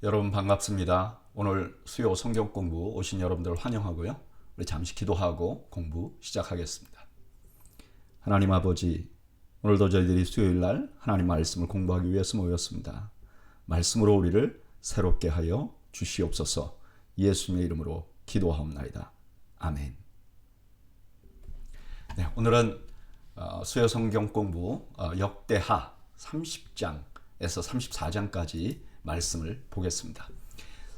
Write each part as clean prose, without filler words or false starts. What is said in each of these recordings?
여러분 반갑습니다. 오늘 수요 성경 공부 오신 여러분들 환영하고요. 우리 잠시 기도하고 공부 시작하겠습니다. 하나님 아버지, 오늘도 저희들이 수요일 날 하나님 말씀을 공부하기 위해서 모였습니다. 말씀으로 우리를 새롭게 하여 주시옵소서. 예수님의 이름으로 기도하옵나이다. 아멘. 네, 오늘은 수요 성경 공부 역대하 30장에서 34장까지 말씀을 보겠습니다.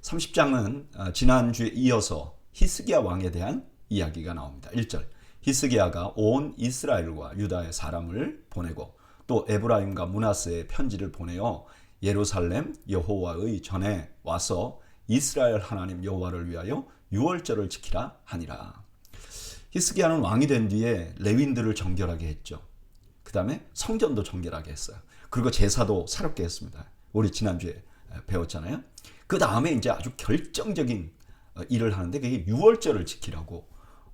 30장은 지난주에 이어서 히스기야 왕에 대한 이야기가 나옵니다. 1절, 히스기야가 온 이스라엘과 유다의 사람을 보내고 또 에브라임과 므낫세의 편지를 보내어 예루살렘 여호와의 전에 와서 이스라엘 하나님 여호와를 위하여 유월절을 지키라 하니라. 히스기야는 왕이 된 뒤에 레위인들을 정결하게 했죠. 그 다음에 성전도 정결하게 했어요. 그리고 제사도 새롭게 했습니다. 우리 지난주에 배웠잖아요. 그 다음에 이제 아주 결정적인 일을 하는데 그게 유월절을 지키라고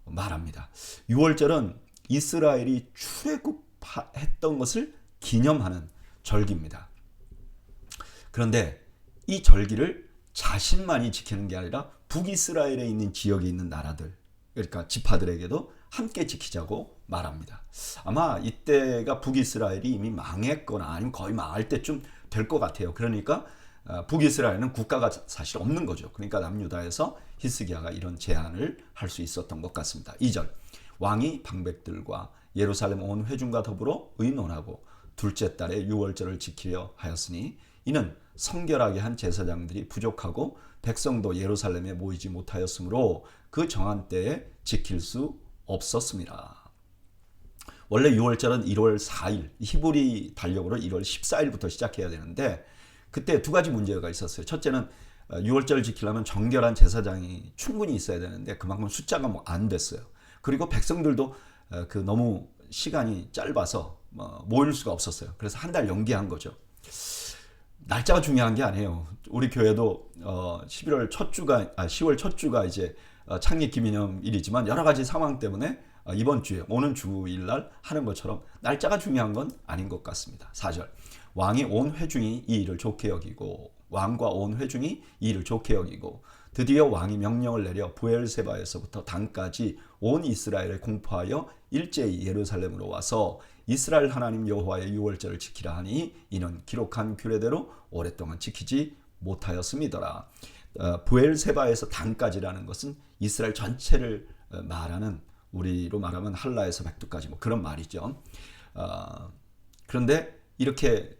말합니다. 유월절은 이스라엘이 출애굽했던 것을 기념하는 절기입니다. 그런데 이 절기를 자신만이 지키는 게 아니라 북이스라엘에 있는 지역에 있는 나라들, 그러니까 지파들에게도 함께 지키자고 말합니다. 아마 이때가 북이스라엘이 이미 망했거나 아니면 거의 망할 때쯤 될 것 같아요. 그러니까 북이스라엘은 국가가 사실 없는 거죠. 그러니까 남유다에서 히스기야가 이런 제안을 할 수 있었던 것 같습니다. 2절, 왕이 방백들과 예루살렘 온 회중과 더불어 의논하고 둘째 달에 유월절을 지키려 하였으니 이는 성결하게 한 제사장들이 부족하고 백성도 예루살렘에 모이지 못하였으므로 그 정한 때에 지킬 수 없었습니다. 원래 유월절은 1월 4일, 히브리 달력으로 1월 14일부터 시작해야 되는데 그때 두 가지 문제가 있었어요. 첫째는 유월절을 지키려면 정결한 제사장이 충분히 있어야 되는데 그만큼 숫자가 안 됐어요. 그리고 백성들도 너무 시간이 짧아서 모일 수가 없었어요. 그래서 한 달 연기한 거죠. 날짜가 중요한 게 아니에요. 우리 교회도 10월 첫 주가 이제 창립 기념일이지만 여러 가지 상황 때문에 이번 주에 오는 주일날 하는 것처럼 날짜가 중요한 건 아닌 것 같습니다. 4절, 왕이 온 회중이 이 일을 좋게 여기고 왕과 온 회중이 이 일을 좋게 여기고 드디어 왕이 명령을 내려 브엘세바에서부터 단까지 온 이스라엘에 공포하여 일제히 예루살렘으로 와서 이스라엘 하나님 여호와의 유월절을 지키라 하니 이는 기록한 규례대로 오랫동안 지키지 못하였음이더라. 브엘세바에서 단까지라는 것은 이스라엘 전체를 말하는, 우리로 말하면 할라에서 백두까지 그런 말이죠. 그런데 이렇게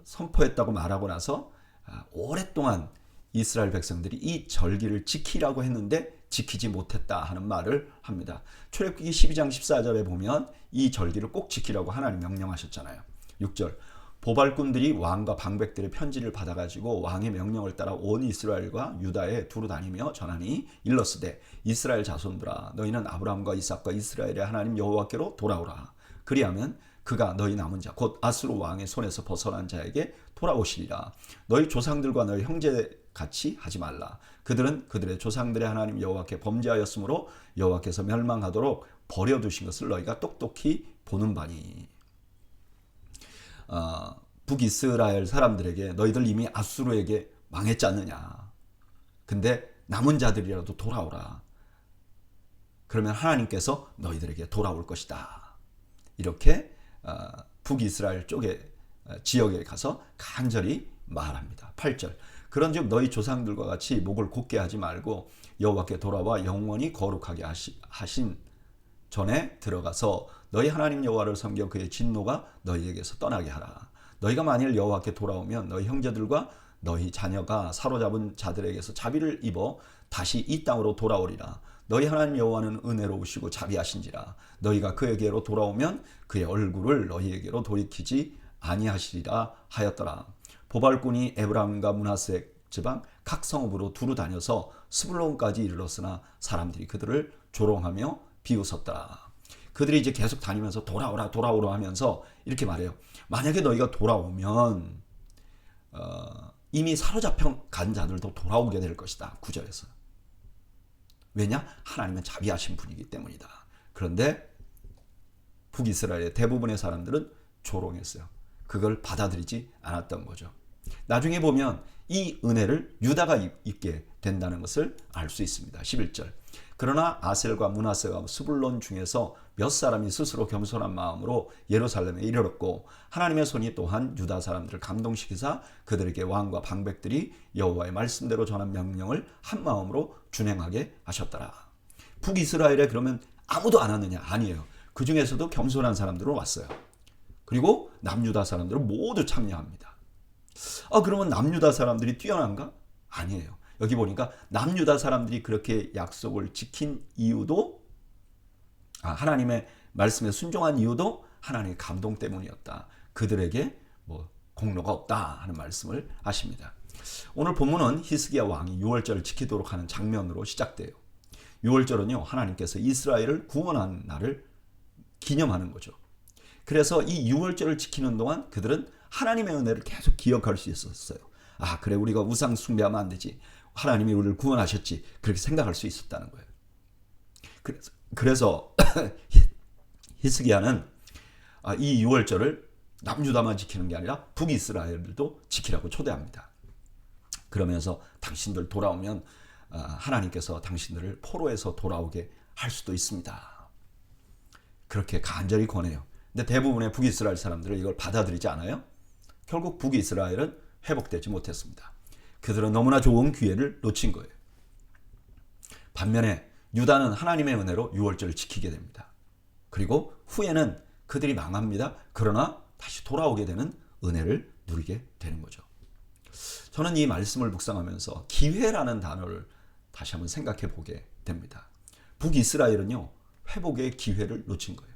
선포했다고 말하고 나서 오랫동안 이스라엘 백성들이 이 절기를 지키라고 했는데 지키지 못했다 하는 말을 합니다. 출애굽기 12장 14절에 보면 이 절기를 꼭 지키라고 하나님 명령하셨잖아요. 6절, 보발꾼들이 왕과 방백들의 편지를 받아가지고 왕의 명령을 따라 온 이스라엘과 유다에 두루 다니며 전하니 일러스되 이스라엘 자손들아 너희는 아브라함과 이삭과 이스라엘의 하나님 여호와께로 돌아오라. 그리하면 그가 너희 남은 자 곧 아수르 왕의 손에서 벗어난 자에게 돌아오시리라. 너희 조상들과 너희 형제 같이 하지 말라. 그들은 그들의 조상들의 하나님 여호와께 범죄하였으므로 여호와께서 멸망하도록 버려두신 것을 너희가 똑똑히 보는 바니. 북이스라엘 사람들에게 너희들 이미 아수르에게 망했지 않느냐. 근데 남은 자들이라도 돌아오라. 그러면 하나님께서 너희들에게 돌아올 것이다. 이렇게 북이스라엘 쪽에 지역에 가서 간절히 말합니다. 8절, 그런즉 너희 조상들과 같이 목을 곧게 하지 말고 여호와께 돌아와 영원히 거룩하게 하신 전에 들어가서 너희 하나님 여호와를 섬겨 그의 진노가 너희에게서 떠나게 하라. 너희가 만일 여호와께 돌아오면 너희 형제들과 너희 자녀가 사로잡은 자들에게서 자비를 입어 다시 이 땅으로 돌아오리라. 너희 하나님 여호와는 은혜로우시고 자비하신지라. 너희가 그에게로 돌아오면 그의 얼굴을 너희에게로 돌이키지 아니하시리라 하였더라. 보발꾼이 에브라임과 므낫세 지방 각 성읍으로 두루 다녀서 스불론까지 이르렀으나 사람들이 그들을 조롱하며 비웃었더라. 그들이 이제 계속 다니면서 돌아오라 돌아오라 하면서 이렇게 말해요. 만약에 너희가 돌아오면 이미 사로잡혀 간 자들도 돌아오게 될 것이다. 9절에서. 왜냐? 하나님은 자비하신 분이기 때문이다. 그런데 북이스라엘의 대부분의 사람들은 조롱했어요. 그걸 받아들이지 않았던 거죠. 나중에 보면 이 은혜를 유다가 입게 된다는 것을 알 수 있습니다. 11절. 그러나 아셀과 므낫세와 스불론 중에서 몇 사람이 스스로 겸손한 마음으로 예루살렘에 이르렀고 하나님의 손이 또한 유다 사람들을 감동시키사 그들에게 왕과 방백들이 여호와의 말씀대로 전한 명령을 한 마음으로 준행하게 하셨더라. 북이스라엘에 그러면 아무도 안 왔느냐? 아니에요. 그 중에서도 겸손한 사람들은 왔어요. 그리고 남유다 사람들은 모두 참여합니다. 그러면 남유다 사람들이 뛰어난가? 아니에요. 여기 보니까 남유다 사람들이 그렇게 약속을 지킨 이유도 하나님의 말씀에 순종한 이유도 하나님의 감동 때문이었다. 그들에게 뭐 공로가 없다 하는 말씀을 하십니다. 오늘 본문은 히스기야 왕이 유월절을 지키도록 하는 장면으로 시작돼요. 유월절은요, 하나님께서 이스라엘을 구원한 날을 기념하는 거죠. 그래서 이 유월절을 지키는 동안 그들은 하나님의 은혜를 계속 기억할 수 있었어요. 그래, 우리가 우상 숭배하면 안 되지. 하나님이 우리를 구원하셨지. 그렇게 생각할 수 있었다는 거예요. 그래서 히스기야는 이 유월절을 남유다만 지키는 게 아니라 북이스라엘들도 지키라고 초대합니다. 그러면서 당신들 돌아오면 하나님께서 당신들을 포로에서 돌아오게 할 수도 있습니다. 그렇게 간절히 권해요. 근데 대부분의 북이스라엘 사람들은 이걸 받아들이지 않아요. 결국 북이스라엘은 회복되지 못했습니다. 그들은 너무나 좋은 기회를 놓친 거예요. 반면에 유다는 하나님의 은혜로 유월절을 지키게 됩니다. 그리고 후에는 그들이 망합니다. 그러나 다시 돌아오게 되는 은혜를 누리게 되는 거죠. 저는 이 말씀을 묵상하면서 기회라는 단어를 다시 한번 생각해 보게 됩니다. 북이스라엘은요, 회복의 기회를 놓친 거예요.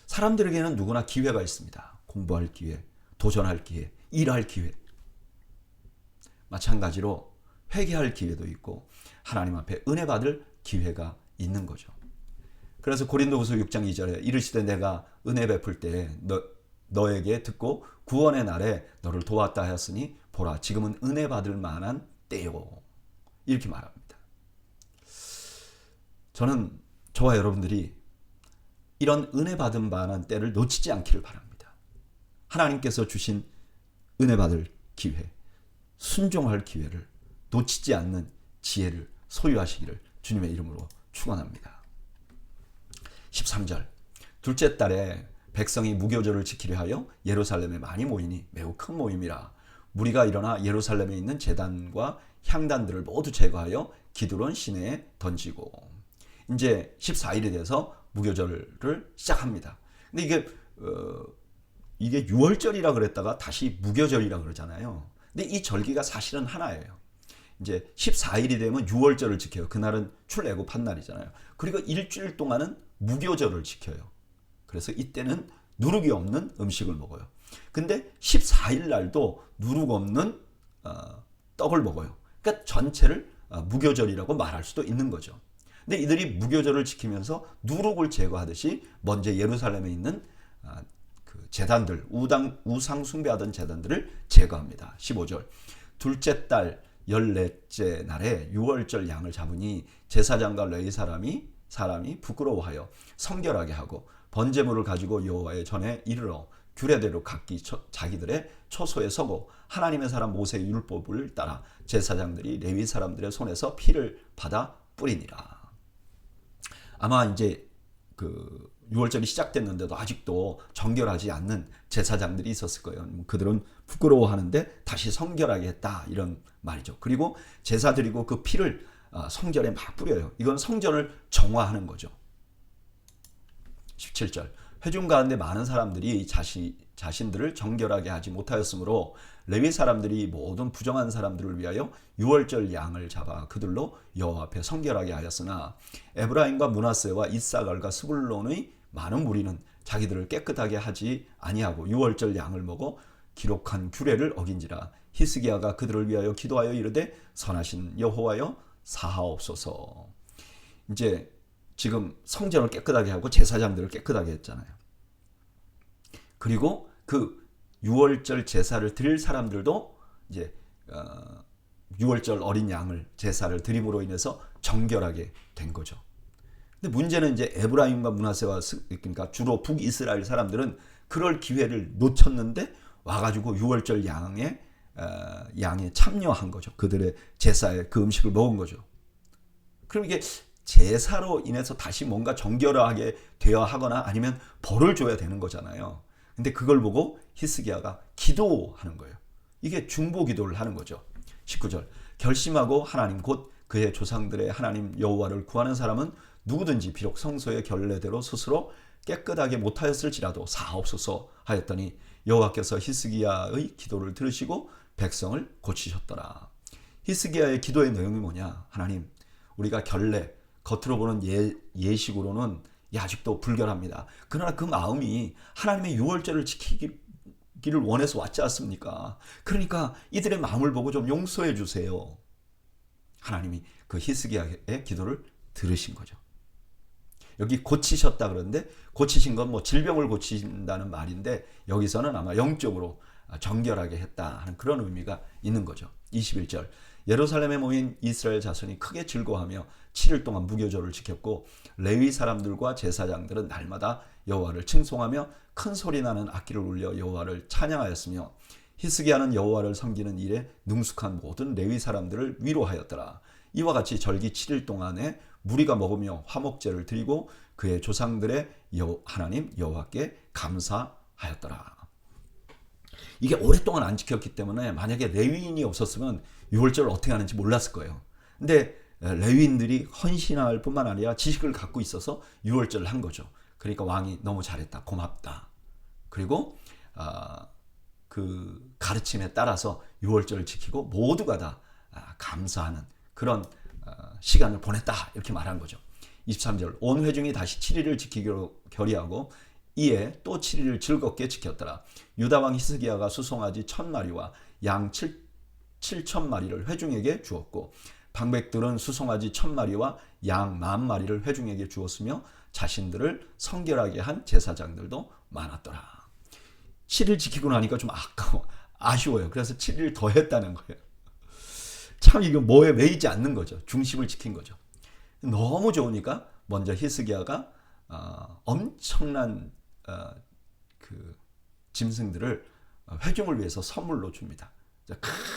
사람들에게는 누구나 기회가 있습니다. 공부할 기회, 도전할 기회, 일할 기회. 마찬가지로 회개할 기회도 있고 하나님 앞에 은혜 받을 기회가 있는 거죠. 그래서 고린도후서 6장 2절에 이르시되 내가 은혜 베풀 때에 너에게 듣고 구원의 날에 너를 도왔다 하였으니 보라 지금은 은혜 받을 만한 때요. 이렇게 말합니다. 저는 저와 여러분들이 이런 은혜 받은 만한 때를 놓치지 않기를 바랍니다. 하나님께서 주신 은혜 받을 기회, 순종할 기회를 놓치지 않는 지혜를 소유하시기를 주님의 이름으로 축원합니다. 13절. 둘째 달에 백성이 무교절을 지키려 하여 예루살렘에 많이 모이니 매우 큰 모임이라. 무리가 일어나 예루살렘에 있는 제단과 향단들을 모두 제거하여 기드론 시내에 던지고. 이제 14일이 돼서 무교절을 시작합니다. 근데 이게 6월절이라 그랬다가 다시 무교절이라 그러잖아요. 근데 이 절기가 사실은 하나예요. 이제 14일이 되면 6월절을 지켜요. 그날은 출애굽한 날이잖아요. 그리고 일주일 동안은 무교절을 지켜요. 그래서 이때는 누룩이 없는 음식을 먹어요. 근데 14일 날도 누룩 없는 떡을 먹어요. 그러니까 전체를 무교절이라고 말할 수도 있는 거죠. 근데 이들이 무교절을 지키면서 누룩을 제거하듯이 먼저 예루살렘에 있는 그 제단들, 우상 숭배하던 제단들을 제거합니다. 15절. 둘째 달 14째 날에 6월절 양을 잡으니 제사장과 레위 사람이 부끄러워하여 성결하게 하고 번제물을 가지고 여호와의 전에 이르러 규례대로 각기 자기들의 처소에 서고 하나님의 사람 모세의 율법을 따라 제사장들이 레위 사람들의 손에서 피를 받아 뿌리니라. 아마 이제 그 6월절이 시작됐는데도 아직도 정결하지 않는 제사장들이 있었을 거예요. 그들은 부끄러워하는데 다시 성결하게 했다 이런 말이죠. 그리고 제사 드리고 그 피를 성전에 막 뿌려요. 이건 성전을 정화하는 거죠. 17절. 회중 가운데 많은 사람들이 자신들을 정결하게 하지 못하였으므로 레위 사람들이 모든 부정한 사람들을 위하여 6월절 양을 잡아 그들로 여호와 앞에 성결하게 하였으나 에브라임과 므낫세와 이사갈과 스불론의 많은 무리는 자기들을 깨끗하게 하지 아니하고 6월절 양을 먹어 기록한 규례를 어긴지라. 히스기야가 그들을 위하여 기도하여 이르되 선하신 여호와여 사하옵소서. 이제 지금 성전을 깨끗하게 하고 제사장들을 깨끗하게 했잖아요. 그리고 그 6월절 제사를 드릴 사람들도 이제 6월절 어린 양을 제사를 드림으로 인해서 정결하게 된 거죠. 근데 문제는 이제 에브라임과 므낫세와 그러니까 주로 북이스라엘 사람들은 그럴 기회를 놓쳤는데 와가지고 6월절 양에 양에 참여한 거죠. 그들의 제사에 그 음식을 먹은 거죠. 그럼 이게 제사로 인해서 다시 뭔가 정결하게 되어야 하거나 아니면 벌을 줘야 되는 거잖아요. 근데 그걸 보고 히스기야가 기도하는 거예요. 이게 중보 기도를 하는 거죠. 19절 결심하고 하나님 곧 그의 조상들의 하나님 여호와를 구하는 사람은 누구든지 비록 성소의 결례대로 스스로 깨끗하게 못하였을지라도 사하옵소서 하였더니 여호와께서 히스기야의 기도를 들으시고 백성을 고치셨더라. 히스기야의 기도의 내용이 뭐냐? 하나님, 우리가 결례, 겉으로 보는 예식으로는 아직도 불결합니다. 그러나 그 마음이 하나님의 유월절을 지키기를 원해서 왔지 않습니까? 그러니까 이들의 마음을 보고 좀 용서해 주세요. 하나님이 그 히스기야의 기도를 들으신 거죠. 여기 고치셨다 그러는데 고치신 건 뭐 질병을 고치신다는 말인데 여기서는 아마 영적으로 정결하게 했다 하는 그런 의미가 있는 거죠. 21절 예루살렘에 모인 이스라엘 자손이 크게 즐거워하며 7일 동안 무교절을 지켰고 레위 사람들과 제사장들은 날마다 여호와를 칭송하며 큰 소리 나는 악기를 울려 여호와를 찬양하였으며 히스기야는 여호와를 섬기는 일에 능숙한 모든 레위 사람들을 위로하였더라. 이와 같이 절기 7일 동안에 무리가 먹으며 화목제를 드리고 그의 조상들의 하나님 여호와께 감사하였더라. 이게 오랫동안 안 지켰기 때문에 만약에 레위인이 없었으면 유월절을 어떻게 하는지 몰랐을 거예요. 근데 레위인들이 헌신할 뿐만 아니라 지식을 갖고 있어서 유월절을 한 거죠. 그러니까 왕이 너무 잘했다, 고맙다. 그리고 그 가르침에 따라서 유월절을 지키고 모두가 다 감사하는 그런 시간을 보냈다 이렇게 말한 거죠. 23절 온 회중이 다시 7일을 지키기로 결의하고 이에 또 7일을 즐겁게 지켰더라. 유다왕 히스기야가 수송아지 1000마리와 양 7,000마리를 회중에게 주었고 방백들은 수송아지 1000마리와 양 10,000마리를 회중에게 주었으며 자신들을 성결하게 한 제사장들도 많았더라. 7일 지키고 나니까 좀 아쉬워요. 그래서 7일 더 했다는 거예요. 참 이거 뭐에 매이지 않는 거죠. 중심을 지킨 거죠. 너무 좋으니까 먼저 히스기야가 엄청난 그 짐승들을 회중을 위해서 선물로 줍니다.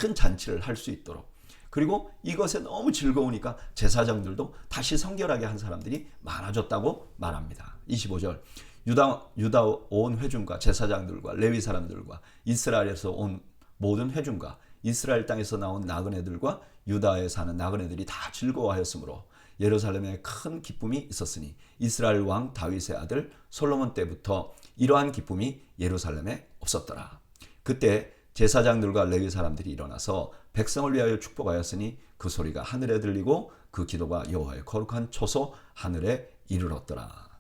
큰 잔치를 할 수 있도록. 그리고 이것에 너무 즐거우니까 제사장들도 다시 성결하게 한 사람들이 많아졌다고 말합니다. 25절 유다 온 회중과 제사장들과 레위 사람들과 이스라엘에서 온 모든 회중과 이스라엘 땅에서 나온 나그네들과 유다에 사는 나그네들이 다 즐거워하였으므로 예루살렘에 큰 기쁨이 있었으니 이스라엘 왕 다윗의 아들 솔로몬 때부터 이러한 기쁨이 예루살렘에 없었더라. 그때 제사장들과 레위 사람들이 일어나서 백성을 위하여 축복하였으니 그 소리가 하늘에 들리고 그 기도가 여호와의 거룩한 초소 하늘에 이르렀더라.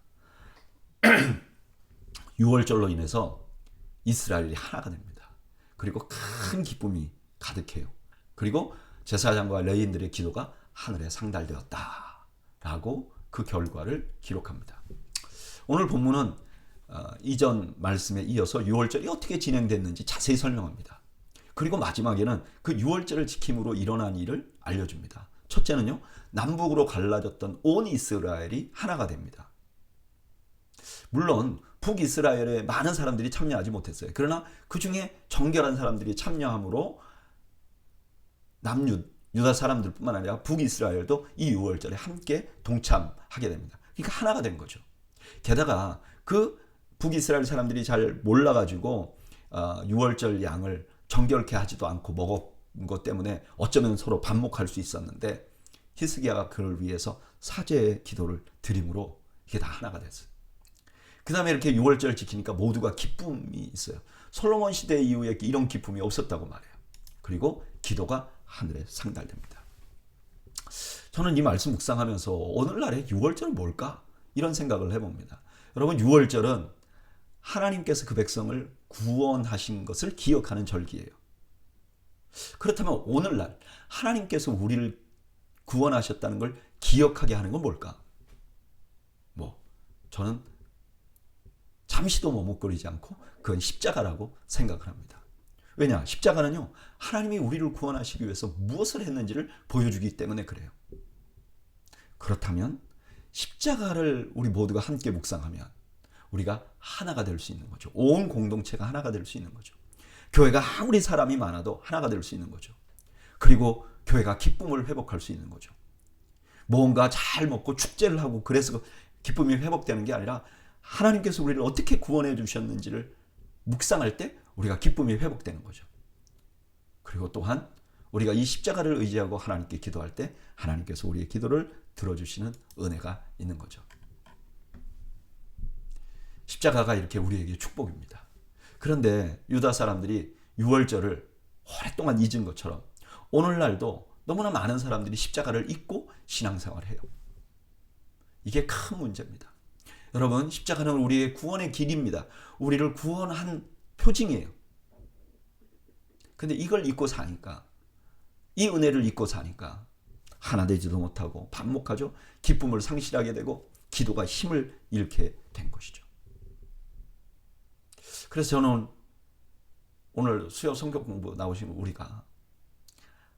유월절로 인해서 이스라엘이 하나가 됩니다. 그리고 큰 기쁨이 가득해요. 그리고 제사장과 레위인들의 기도가 하늘에 상달되었다라고 그 결과를 기록합니다. 오늘 본문은 이전 말씀에 이어서 유월절이 어떻게 진행됐는지 자세히 설명합니다. 그리고 마지막에는 그 유월절을 지킴으로 일어난 일을 알려줍니다. 첫째는요, 남북으로 갈라졌던 온 이스라엘이 하나가 됩니다. 물론 북이스라엘에 많은 사람들이 참여하지 못했어요. 그러나 그 중에 정결한 사람들이 참여함으로 유다 사람들뿐만 아니라 북이스라엘도 이 유월절에 함께 동참하게 됩니다. 그러니까 하나가 된 거죠. 게다가 그 북이스라엘 사람들이 잘 몰라가지고 유월절 양을 정결케 하지도 않고 먹은 것 때문에 어쩌면 서로 반목할 수 있었는데 히스기야가 그를 위해서 사죄의 기도를 드림으로 이게 다 하나가 됐어요. 그 다음에 이렇게 유월절 지키니까 모두가 기쁨이 있어요. 솔로몬 시대 이후에 이런 기쁨이 없었다고 말해요. 그리고 기도가 하늘에 상달됩니다. 저는 이 말씀 묵상하면서 오늘날의 유월절은 뭘까? 이런 생각을 해봅니다. 여러분, 유월절은 하나님께서 그 백성을 구원하신 것을 기억하는 절기예요. 그렇다면 오늘날 하나님께서 우리를 구원하셨다는 걸 기억하게 하는 건 뭘까? 저는 잠시도 머뭇거리지 않고 그건 십자가라고 생각을 합니다. 왜냐? 십자가는요, 하나님이 우리를 구원하시기 위해서 무엇을 했는지를 보여주기 때문에 그래요. 그렇다면 십자가를 우리 모두가 함께 묵상하면 우리가 하나가 될 수 있는 거죠. 온 공동체가 하나가 될 수 있는 거죠. 교회가 아무리 사람이 많아도 하나가 될 수 있는 거죠. 그리고 교회가 기쁨을 회복할 수 있는 거죠. 뭔가 잘 먹고 축제를 하고 그래서 기쁨이 회복되는 게 아니라 하나님께서 우리를 어떻게 구원해 주셨는지를 묵상할 때 우리가 기쁨이 회복되는 거죠. 그리고 또한 우리가 이 십자가를 의지하고 하나님께 기도할 때 하나님께서 우리의 기도를 들어주시는 은혜가 있는 거죠. 십자가가 이렇게 우리에게 축복입니다. 그런데 유다 사람들이 유월절을 오랫동안 잊은 것처럼 오늘날도 너무나 많은 사람들이 십자가를 잊고 신앙생활을 해요. 이게 큰 문제입니다. 여러분, 십자가는 우리의 구원의 길입니다. 우리를 구원한 표징이에요. 근데 이걸 잊고 사니까, 이 은혜를 잊고 사니까 하나 되지도 못하고 반목하죠. 기쁨을 상실하게 되고 기도가 힘을 잃게 된 것이죠. 그래서 저는 오늘 수요 성경 공부 나오신 우리가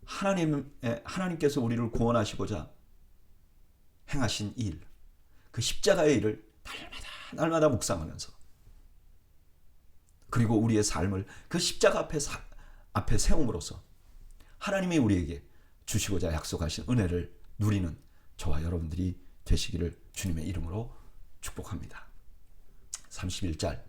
하나님께서 우리를 구원하시고자 행하신 일, 그 십자가의 일을 날마다 묵상하면서, 그리고 우리의 삶을 그 십자가 앞에 세움으로써 하나님이 우리에게 주시고자 약속하신 은혜를 누리는 저와 여러분들이 되시기를 주님의 이름으로 축복합니다. 31절,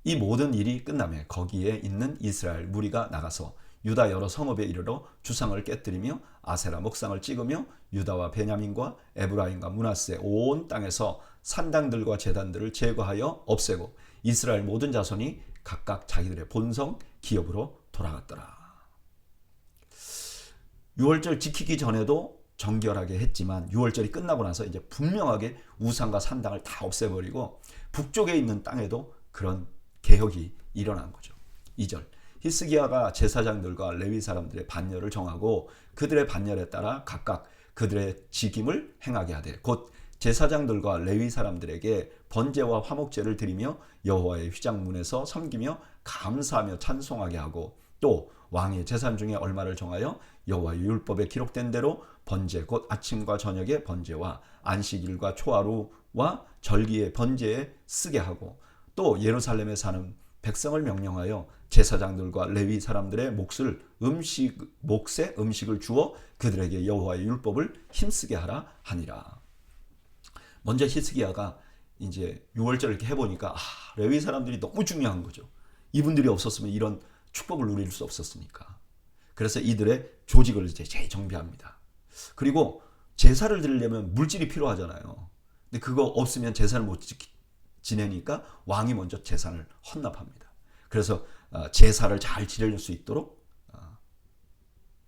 이 모든 일이 끝나며 거기에 있는 이스라엘 무리가 나가서 유다 여러 성읍에 이르러 주상을 깨뜨리며 아세라 목상을 찍으며 유다와 베냐민과 에브라임과 므낫세 온 땅에서 산당들과 제단들을 제거하여 없애고 이스라엘 모든 자손이 각각 자기들의 본성 기업으로 돌아갔더라. 유월절 지키기 전에도 정결하게 했지만 유월절이 끝나고 나서 이제 분명하게 우상과 산당을 다 없애버리고 북쪽에 있는 땅에도 그런 개혁이 일어난 거죠. 2절, 히스기야가 제사장들과 레위 사람들의 반열을 정하고 그들의 반열에 따라 각각 그들의 직임을 행하게 하되 곧 제사장들과 레위 사람들에게 번제와 화목제를 드리며 여호와의 휘장문에서 섬기며 감사하며 찬송하게 하고 또 왕의 재산 중에 얼마를 정하여 여호와의 율법에 기록된 대로 번제 곧 아침과 저녁의 번제와 안식일과 초하루와 절기의 번제에 쓰게 하고 또 예루살렘에 사는 백성을 명령하여 제사장들과 레위 사람들의 몫에 음식을 주어 그들에게 여호와의 율법을 힘쓰게 하라 하니라. 먼저 히스기야가 이제 유월절 이렇게 해보니까 레위 사람들이 너무 중요한 거죠. 이분들이 없었으면 이런 축복을 누릴 수 없었으니까. 그래서 이들의 조직을 이제 재정비합니다. 그리고 제사를 드리려면 물질이 필요하잖아요. 근데 그거 없으면 제사를 못 지내니까 왕이 먼저 제사를 헌납합니다. 그래서 제사를 잘 지낼 수 있도록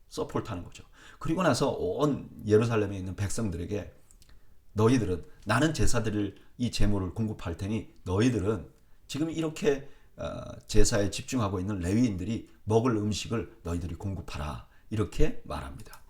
서포트하는 거죠. 그리고 나서 온 예루살렘에 있는 백성들에게 너희들은 나는 제사 드릴 이 제물을 공급할 테니 너희들은 지금 이렇게 제사에 집중하고 있는 레위인들이 먹을 음식을 너희들이 공급하라 이렇게 말합니다.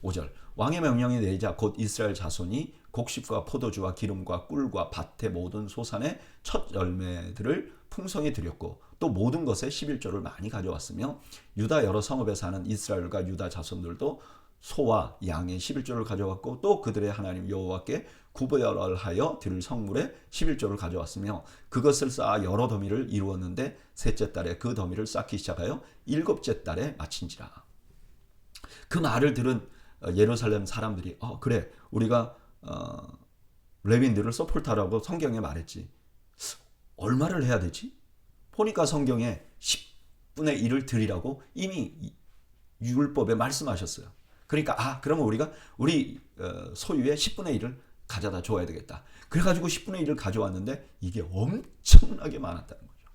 5절, 왕의 명령이 내리자 곧 이스라엘 자손이 곡식과 포도주와 기름과 꿀과 밭의 모든 소산의 첫 열매들을 풍성히 드렸고 또 모든 것에 11조를 많이 가져왔으며 유다 여러 성읍에 사는 이스라엘과 유다 자손들도 소와 양의 11조를 가져왔고 또 그들의 하나님 여호와께 구별하여 드릴 성물에 11조를 가져왔으며 그것을 쌓아 여러 더미를 이루었는데 셋째 달에 그 더미를 쌓기 시작하여 일곱째 달에 마친지라. 그 말을 들은 예루살렘 사람들이 그래 우리가 레위인들을 서포트하라고 성경에 말했지. 얼마를 해야 되지? 보니까 성경에 10분의 1을 드리라고 이미 율법에 말씀하셨어요. 그러니까 그러면 우리가 우리 소유의 10분의 1을 가져다 줘야 되겠다. 그래가지고 10분의 1을 가져왔는데 이게 엄청나게 많았다는 거죠.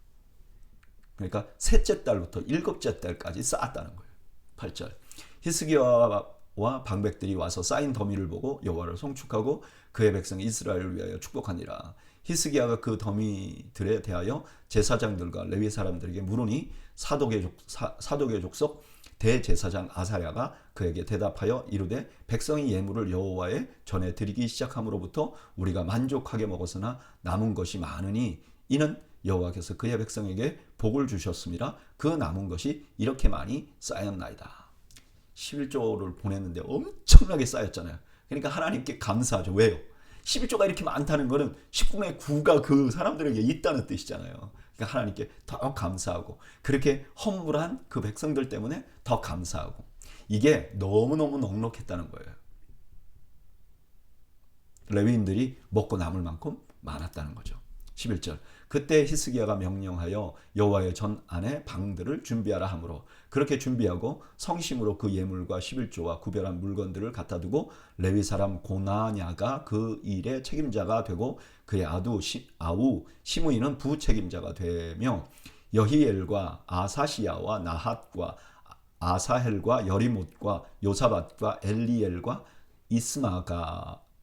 그러니까 셋째 달부터 일곱째 달까지 쌓았다는 거예요. 8절, 히스기야와 방백들이 와서 쌓인 더미를 보고 여호와를 송축하고 그의 백성 이스라엘을 위하여 축복하니라. 히스기야가 그 더미들에 대하여 제사장들과 레위 사람들에게 물으니 사독의 족속 대제사장 아사야가 그에게 대답하여 이르되 백성이 예물을 여호와의 전에 드리기 시작함으로부터 우리가 만족하게 먹었으나 남은 것이 많으니 이는 여호와께서 그의 백성에게 복을 주셨음이라. 그 남은 것이 이렇게 많이 쌓였나이다. 11조를 보냈는데 엄청나게 쌓였잖아요. 그러니까 하나님께 감사하죠. 왜요? 11조가 이렇게 많다는 것은 10분의 9가 그 사람들에게 있다는 뜻이잖아요. 그러니까 하나님께 더 감사하고 그렇게 허물한 그 백성들 때문에 더 감사하고 이게 너무너무 넉넉했다는 거예요. 레위인들이 먹고 남을 만큼 많았다는 거죠. 11절 그때 히스기야가 명령하여 여호와의 전 안에 방들을 준비하라 하므로 그렇게 준비하고 성심으로 그 예물과 11조와 구별한 물건들을 갖다 두고 레위 사람 고나냐가 그 일의 책임자가 되고 그의 아우 시므이는 부책임자가 되며 여히엘과 아사시야와 나핫과 아사헬과 여리못과 요사밧과 엘리엘과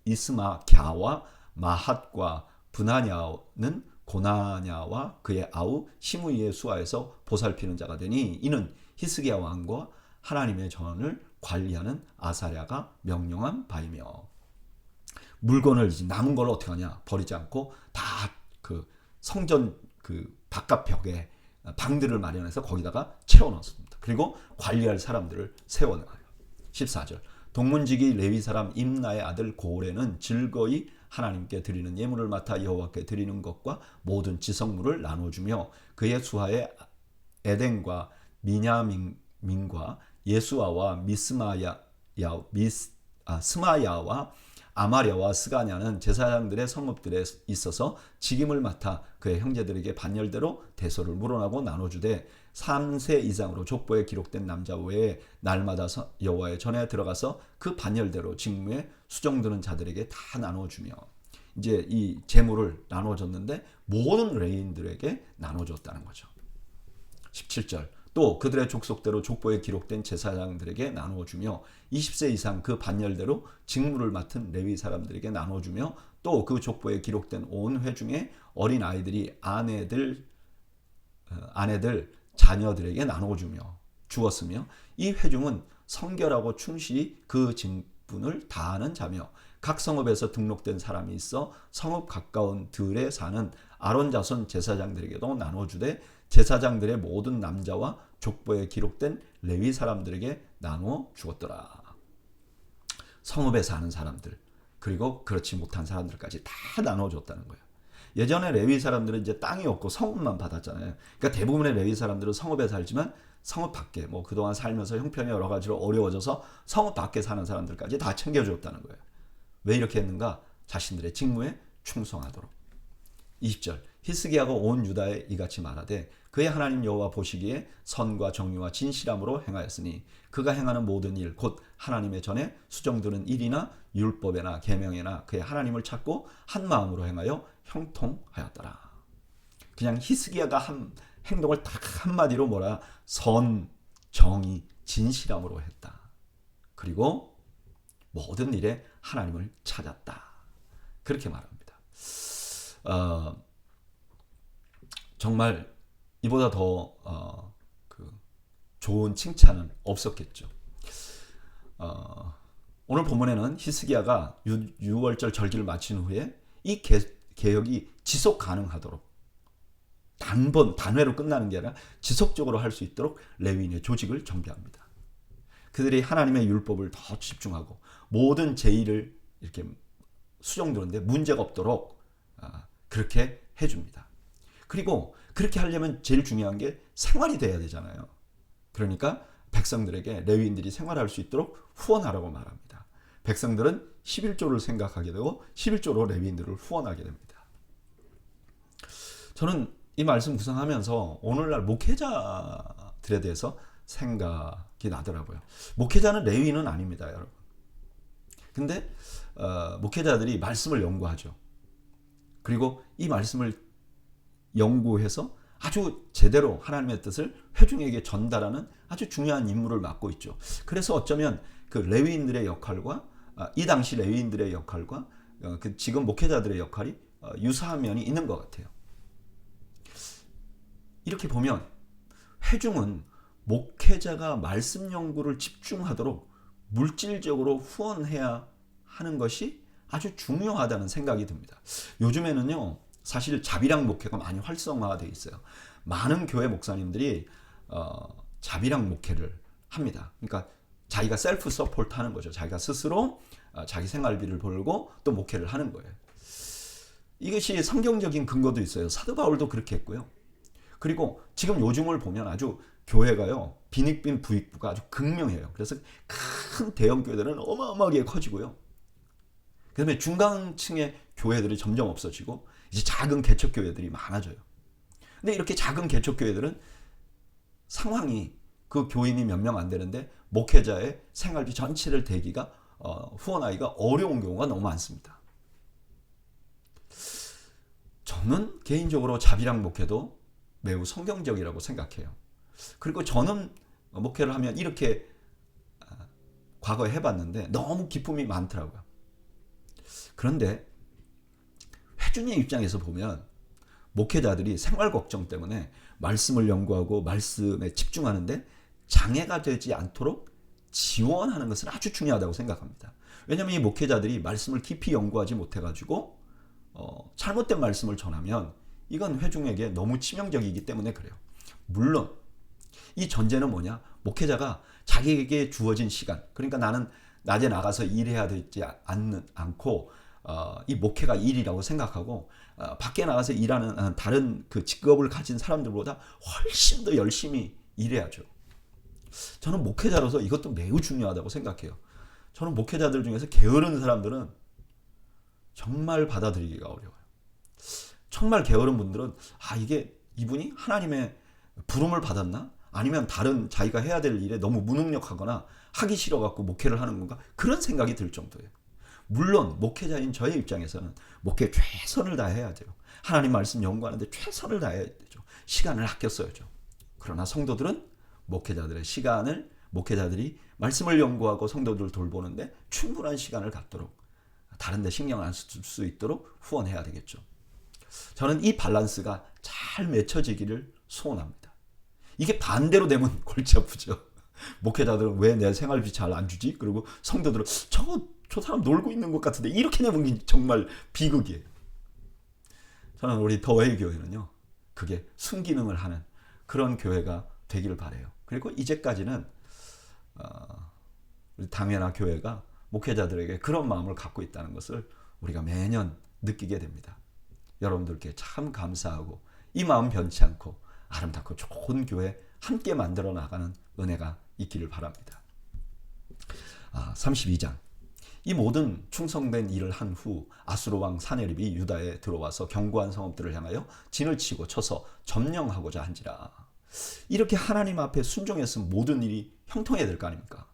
이스마갸와 마핫과 브나냐는 고나냐와 그의 아우 시므이의 수하에서 보살피는 자가 되니 이는 히스기야 왕과 하나님의 전을 관리하는 아사랴가 명령한 바이며 물건을 남은 걸 어떻게 하냐 버리지 않고 다 그 성전 그 바깥 벽에 방들을 마련해서 거기다가 채워넣습니다. 그리고 관리할 사람들을 세워놔요. 14절 동문지기 레위 사람 임나의 아들 고레는 즐거이 하나님께 드리는 예물을 맡아 여호와께 드리는 것과 모든 지성물을 나눠주며 그의 수하에 에덴과 미냐민과 예수아와 스마야와 아마랴와 스가냐는 제사장들의 성읍들에 있어서 직임을 맡아 그의 형제들에게 반열대로 대소를 물어나고 나눠주되 3세 이상으로 족보에 기록된 남자 외에 날마다 여호와의 전에 들어가서 그 반열대로 직무에 수정드는 자들에게 다 나눠주며 이제 이 재물을 나눠줬는데 모든 레위인들에게 나눠줬다는 거죠. 17절 또 그들의 족속대로 족보에 기록된 제사장들에게 나눠주며 20세 이상 그 반열대로 직무를 맡은 레위 사람들에게 나눠주며 또 그 족보에 기록된 온 회중의 어린 아이들이 아내들 자녀들에게 나눠주며 주었으며 이 회중은 성결하고 충실히 그 직분을 다하는 자며 각 성읍에서 등록된 사람이 있어 성읍 가까운 들에 사는 아론 자손 제사장들에게도 나눠주되 제사장들의 모든 남자와 족보에 기록된 레위 사람들에게 나누어 주었더라. 성읍에 사는 사람들 그리고 그렇지 못한 사람들까지 다 나눠줬다는 거예요. 예전에 레위 사람들은 이제 땅이 없고 성읍만 받았잖아요. 그러니까 대부분의 레위 사람들은 성읍에 살지만 성읍 밖에 뭐 그동안 살면서 형편이 여러 가지로 어려워져서 성읍 밖에 사는 사람들까지 다 챙겨줬다는 거예요. 왜 이렇게 했는가? 자신들의 직무에 충성하도록. 20절 히스기야가 온 유다에 이같이 말하되 그의 하나님 여호와 보시기에 선과 정의와 진실함으로 행하였으니 그가 행하는 모든 일 곧 하나님의 전에 수정드는 일이나 율법에나 계명에나 그의 하나님을 찾고 한 마음으로 행하여 형통하였더라. 그냥 히스기야가 한 행동을 딱 한마디로 뭐라 선, 정의, 진실함으로 했다. 그리고 모든 일에 하나님을 찾았다. 그렇게 말합니다. 정말 이보다 더 좋은 칭찬은 없었겠죠. 오늘 본문에는 히스기야가 6월절 절기를 마친 후에 이 개혁이 지속 가능하도록 단회로 끝나는 게 아니라 지속적으로 할 수 있도록 레위인의 조직을 정비합니다. 그들이 하나님의 율법을 더 집중하고 모든 제의를 이렇게 수정되는데 문제가 없도록 그렇게 해줍니다. 그리고 그렇게 하려면 제일 중요한 게 생활이 돼야 되잖아요. 그러니까 백성들에게 레위인들이 생활할 수 있도록 후원하라고 말합니다. 백성들은 11조를 생각하게 되고 11조로 레위인들을 후원하게 됩니다. 저는 이 말씀 구상하면서 오늘날 목회자들에 대해서 생각이 나더라고요. 목회자는 레위인은 아닙니다, 여러분. 근데 목회자들이 말씀을 연구하죠. 그리고 이 말씀을 연구해서 아주 제대로 하나님의 뜻을 회중에게 전달하는 아주 중요한 임무를 맡고 있죠. 그래서 어쩌면 그 레위인들의 역할과 이 당시 레위인들의 역할과 그 지금 목회자들의 역할이 유사한 면이 있는 것 같아요. 이렇게 보면 회중은 목회자가 말씀 연구를 집중하도록 물질적으로 후원해야 하는 것이 아주 중요하다는 생각이 듭니다. 요즘에는요, 사실 자비랑 목회가 많이 활성화되어 있어요. 많은 교회 목사님들이 자비랑 목회를 합니다. 그러니까 자기가 셀프 서포트 하는 거죠. 자기가 스스로 자기 생활비를 벌고 또 목회를 하는 거예요. 이것이 성경적인 근거도 있어요. 사도 바울도 그렇게 했고요. 그리고 지금 요즘을 보면 아주 교회가요, 빈익빈 부익부가 아주 극명해요. 그래서 큰 대형 교회들은 어마어마하게 커지고요. 그다음에 중간층의 교회들이 점점 없어지고 이제 작은 개척 교회들이 많아져요. 근데 이렇게 작은 개척 교회들은 상황이 그 교인이 몇 명 안 되는데 목회자의 생활비 전체를 대기가 후원하기가 어려운 경우가 너무 많습니다. 저는 개인적으로 자비랑 목회도 매우 성경적이라고 생각해요. 그리고 저는 목회를 하면 이렇게 과거에 해봤는데 너무 기쁨이 많더라고요. 그런데 회중의 입장에서 보면 목회자들이 생활 걱정 때문에 말씀을 연구하고 말씀에 집중하는데 장애가 되지 않도록 지원하는 것은 아주 중요하다고 생각합니다. 왜냐하면 이 목회자들이 말씀을 깊이 연구하지 못해가지고 잘못된 말씀을 전하면 이건 회중에게 너무 치명적이기 때문에 그래요. 물론 이 전제는 뭐냐? 목회자가 자기에게 주어진 시간, 그러니까 나는 낮에 나가서 일해야 되지 않고 이 목회가 일이라고 생각하고 밖에 나가서 일하는 다른 그 직업을 가진 사람들보다 훨씬 더 열심히 일해야죠. 저는 목회자로서 이것도 매우 중요하다고 생각해요. 저는 목회자들 중에서 게으른 사람들은 정말 받아들이기가 어려워요. 정말 게으른 분들은 이게 이분이 하나님의 부름을 받았나? 아니면 다른 자기가 해야 될 일에 너무 무능력하거나 하기 싫어갖고 목회를 하는 건가? 그런 생각이 들 정도예요. 물론 목회자인 저의 입장에서는 목회 최선을 다해야 돼요. 하나님 말씀 연구하는데 최선을 다해야 되죠. 시간을 아껴 써야죠. 그러나 성도들은 목회자들의 시간을 목회자들이 말씀을 연구하고 성도들을 돌보는데 충분한 시간을 갖도록 다른 데 신경 안 쓸 수 있도록 후원해야 되겠죠. 저는 이 밸런스가 잘 맺혀지기를 소원합니다. 이게 반대로 되면 골치 아프죠. 목회자들은 왜 내 생활비 잘 안 주지? 그리고 성도들은 저 사람 놀고 있는 것 같은데 이렇게 내면 정말 비극이에요. 저는 우리 더웨이 교회는요, 그게 순기능을 하는 그런 교회가 되기를 바라요. 그리고 이제까지는 우리 당회나 교회가 목회자들에게 그런 마음을 갖고 있다는 것을 우리가 매년 느끼게 됩니다. 여러분들께 참 감사하고 이 마음 변치 않고 아름답고 좋은 교회 함께 만들어 나가는 은혜가 있기를 바랍니다. 32장. 이 모든 충성된 일을 한 후 아수르 왕 사네립이 유다에 들어와서 견고한 성읍들을 향하여 진을 치고 쳐서 점령하고자 한지라. 이렇게 하나님 앞에 순종했으면 모든 일이 형통해야 될 거 아닙니까?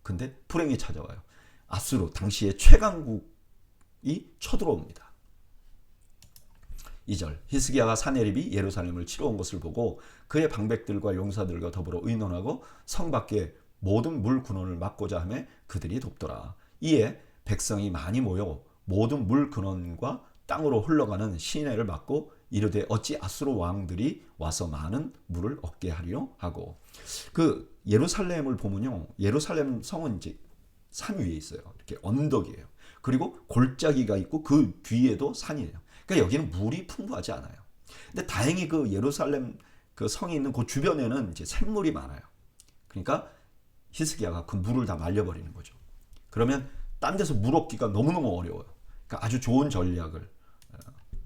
근데 불행이 찾아와요. 아수르 당시의 최강국이 쳐들어옵니다. 2절. 히스기야가 사네립이 예루살렘을 치러 온 것을 보고 그의 방백들과 용사들과 더불어 의논하고 성 밖에 모든 물 근원을 막고자 하며 그들이 돕더라. 이에 백성이 많이 모여 모든 물 근원과 땅으로 흘러가는 시내를 막고 이르되 어찌 아수르 왕들이 와서 많은 물을 얻게 하리요 하고. 그 예루살렘을 보면요, 예루살렘 성은 이제 산 위에 있어요. 이렇게 언덕이에요. 그리고 골짜기가 있고 그 뒤에도 산이에요. 그러니까 여기는 물이 풍부하지 않아요. 근데 다행히 그 예루살렘 그 성이 있는 그 주변에는 이제 샘물이 많아요. 그러니까 히스기야가 그 물을 다 말려버리는 거죠. 그러면 딴 데서 물 얻기가 너무너무 어려워요. 그러니까 아주 좋은 전략을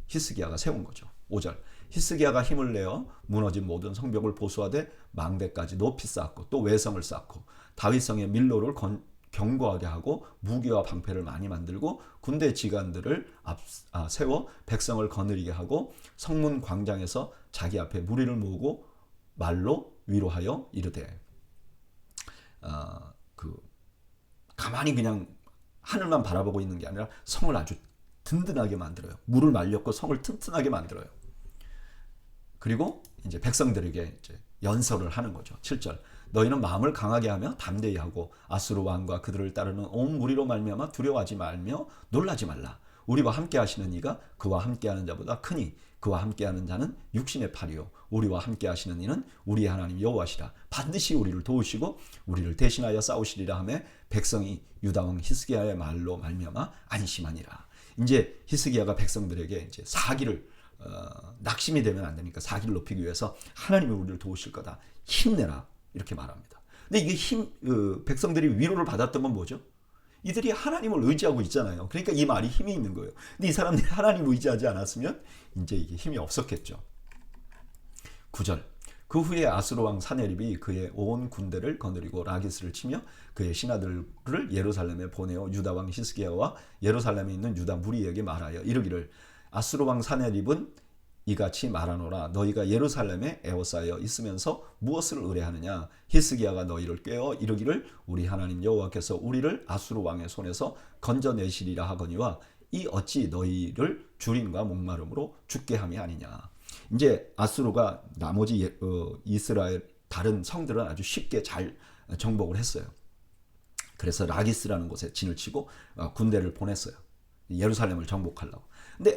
히스기야가 세운 거죠. 5절. 히스기야가 힘을 내어 무너진 모든 성벽을 보수하되 망대까지 높이 쌓았고 또 외성을 쌓고 다윗성의 밀로를 견고하게 하고 무기와 방패를 많이 만들고 군대 지관들을 세워 백성을 거느리게 하고 성문 광장에서 자기 앞에 무리를 모으고 말로 위로하여 이르되 가만히 그냥 하늘만 바라보고 있는 게 아니라 성을 아주 든든하게 만들어요. 물을 말렸고 성을 튼튼하게 만들어요. 그리고 이제 백성들에게 이제 연설을 하는 거죠. 7절. 너희는 마음을 강하게 하며 담대히 하고 아수르 왕과 그들을 따르는 온 무리로 말미암아 두려워하지 말며 놀라지 말라. 우리와 함께 하시는 이가 그와 함께하는 자보다 크니 그와 함께하는 자는 육신의 팔이요 우리와 함께하시는 이는 우리의 하나님 여호와시라. 반드시 우리를 도우시고 우리를 대신하여 싸우시리라 하며 백성이 유다 왕 히스기야의 말로 말미암아 안심하니라. 이제 히스기야가 백성들에게 이제 사기를 낙심이 되면 안 되니까 사기를 높이기 위해서 하나님이 우리를 도우실 거다. 힘내라. 이렇게 말합니다. 근데 이게 백성들이 위로를 받았던 건 뭐죠? 이들이 하나님을 의지하고 있잖아요. 그러니까 이 말이 힘이 있는 거예요. 근데 이 사람들이 하나님을 의지하지 않았으면 이제 이게 힘이 없었겠죠. 9절. 그 후에 아수르 왕 사네립이 그의 온 군대를 거느리고 라기스를 치며 그의 신하들을 예루살렘에 보내어 유다 왕 히스기야와 예루살렘에 있는 유다 무리에게 말하여 이르기를 아수르 왕 사네립은 이같이 말하노라. 너희가 예루살렘에 에워싸여 있으면서 무엇을 의뢰하느냐. 히스기야가 너희를 꾀어 이르기를 우리 하나님 여호와께서 우리를 아수르 왕의 손에서 건져내시리라 하거니와 이 어찌 너희를 주림과 목마름으로 죽게 함이 아니냐. 이제 아수르가 나머지 이스라엘 다른 성들은 아주 쉽게 잘 정복을 했어요. 그래서 라기스라는 곳에 진을 치고 군대를 보냈어요. 예루살렘을 정복하려고. 근데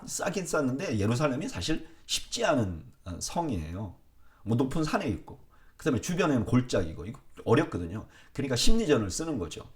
싸긴 쌌는데 예루살렘이 사실 쉽지 않은 성이에요. 뭐 높은 산에 있고 그다음에 주변에는 골짜기고 이거 어렵거든요. 그러니까 심리전을 쓰는 거죠.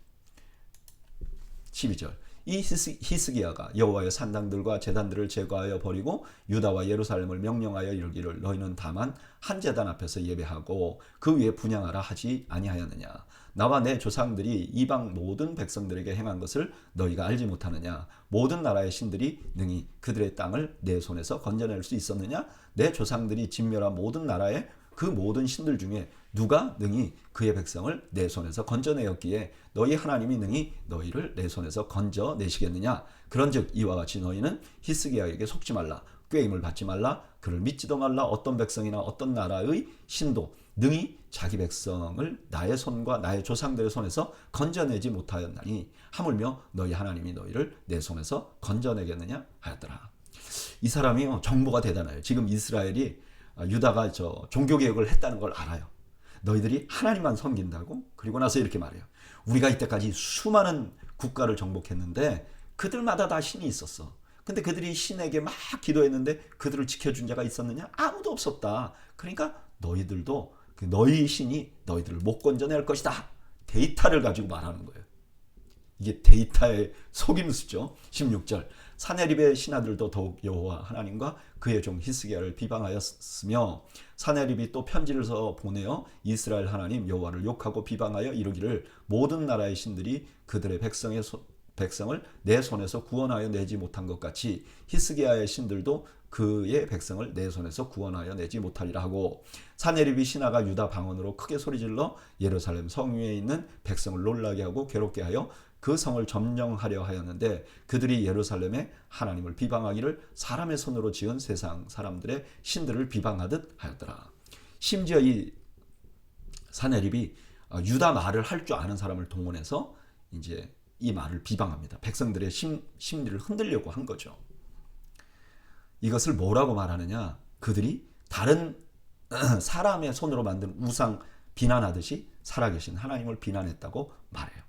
12절. 이 히스기야가 여호와의 산당들과 제단들을 제거하여 버리고 유다와 예루살렘을 명령하여 이르기를 너희는 다만 한 제단 앞에서 예배하고 그 위에 분향하라 하지 아니하였느냐. 나와 내 조상들이 이방 모든 백성들에게 행한 것을 너희가 알지 못하느냐. 모든 나라의 신들이 능히 그들의 땅을 내 손에서 건져낼 수 있었느냐. 내 조상들이 진멸한 모든 나라의 그 모든 신들 중에 누가 능히 그의 백성을 내 손에서 건져내었기에 너희 하나님이 능히 너희를 내 손에서 건져내시겠느냐. 그런즉 이와 같이 너희는 히스기야에게 속지 말라. 꾀임을 받지 말라. 그를 믿지도 말라. 어떤 백성이나 어떤 나라의 신도 능히 자기 백성을 나의 손과 나의 조상들의 손에서 건져내지 못하였나니 하물며 너희 하나님이 너희를 내 손에서 건져내겠느냐 하였더라. 이 사람이 정보가 대단해요. 지금 이스라엘이 유다가 종교개혁을 했다는 걸 알아요. 너희들이 하나님만 섬긴다고? 그리고 나서 이렇게 말해요. 우리가 이때까지 수많은 국가를 정복했는데 그들마다 다 신이 있었어. 근데 그들이 신에게 막 기도했는데 그들을 지켜준 자가 있었느냐? 아무도 없었다. 그러니까 너희들도 너희 신이 너희들을 못 건져낼 것이다. 데이터를 가지고 말하는 거예요. 이게 데이터의 속임수죠. 16절. 사네립의 신하들도 더욱 여호와 하나님과 그의 종 히스기야를 비방하였으며 사네립이 또 편지를 써 보내어 이스라엘 하나님 여호와를 욕하고 비방하여 이르기를 모든 나라의 신들이 그들의 백성을 내 손에서 구원하여 내지 못한 것 같이 히스기야의 신들도 그의 백성을 내 손에서 구원하여 내지 못하리라 하고 사네립이 신하가 유다 방언으로 크게 소리질러 예루살렘 성 위에 있는 백성을 놀라게 하고 괴롭게 하여 그 성을 점령하려 하였는데 그들이 예루살렘에 하나님을 비방하기를 사람의 손으로 지은 세상 사람들의 신들을 비방하듯 하였더라. 심지어 이 사네립이 유다 말을 할 줄 아는 사람을 동원해서 이제 이 말을 비방합니다. 백성들의 심리를 흔들려고 한 거죠. 이것을 뭐라고 말하느냐? 그들이 다른 사람의 손으로 만든 우상 비난하듯이 살아계신 하나님을 비난했다고 말해요.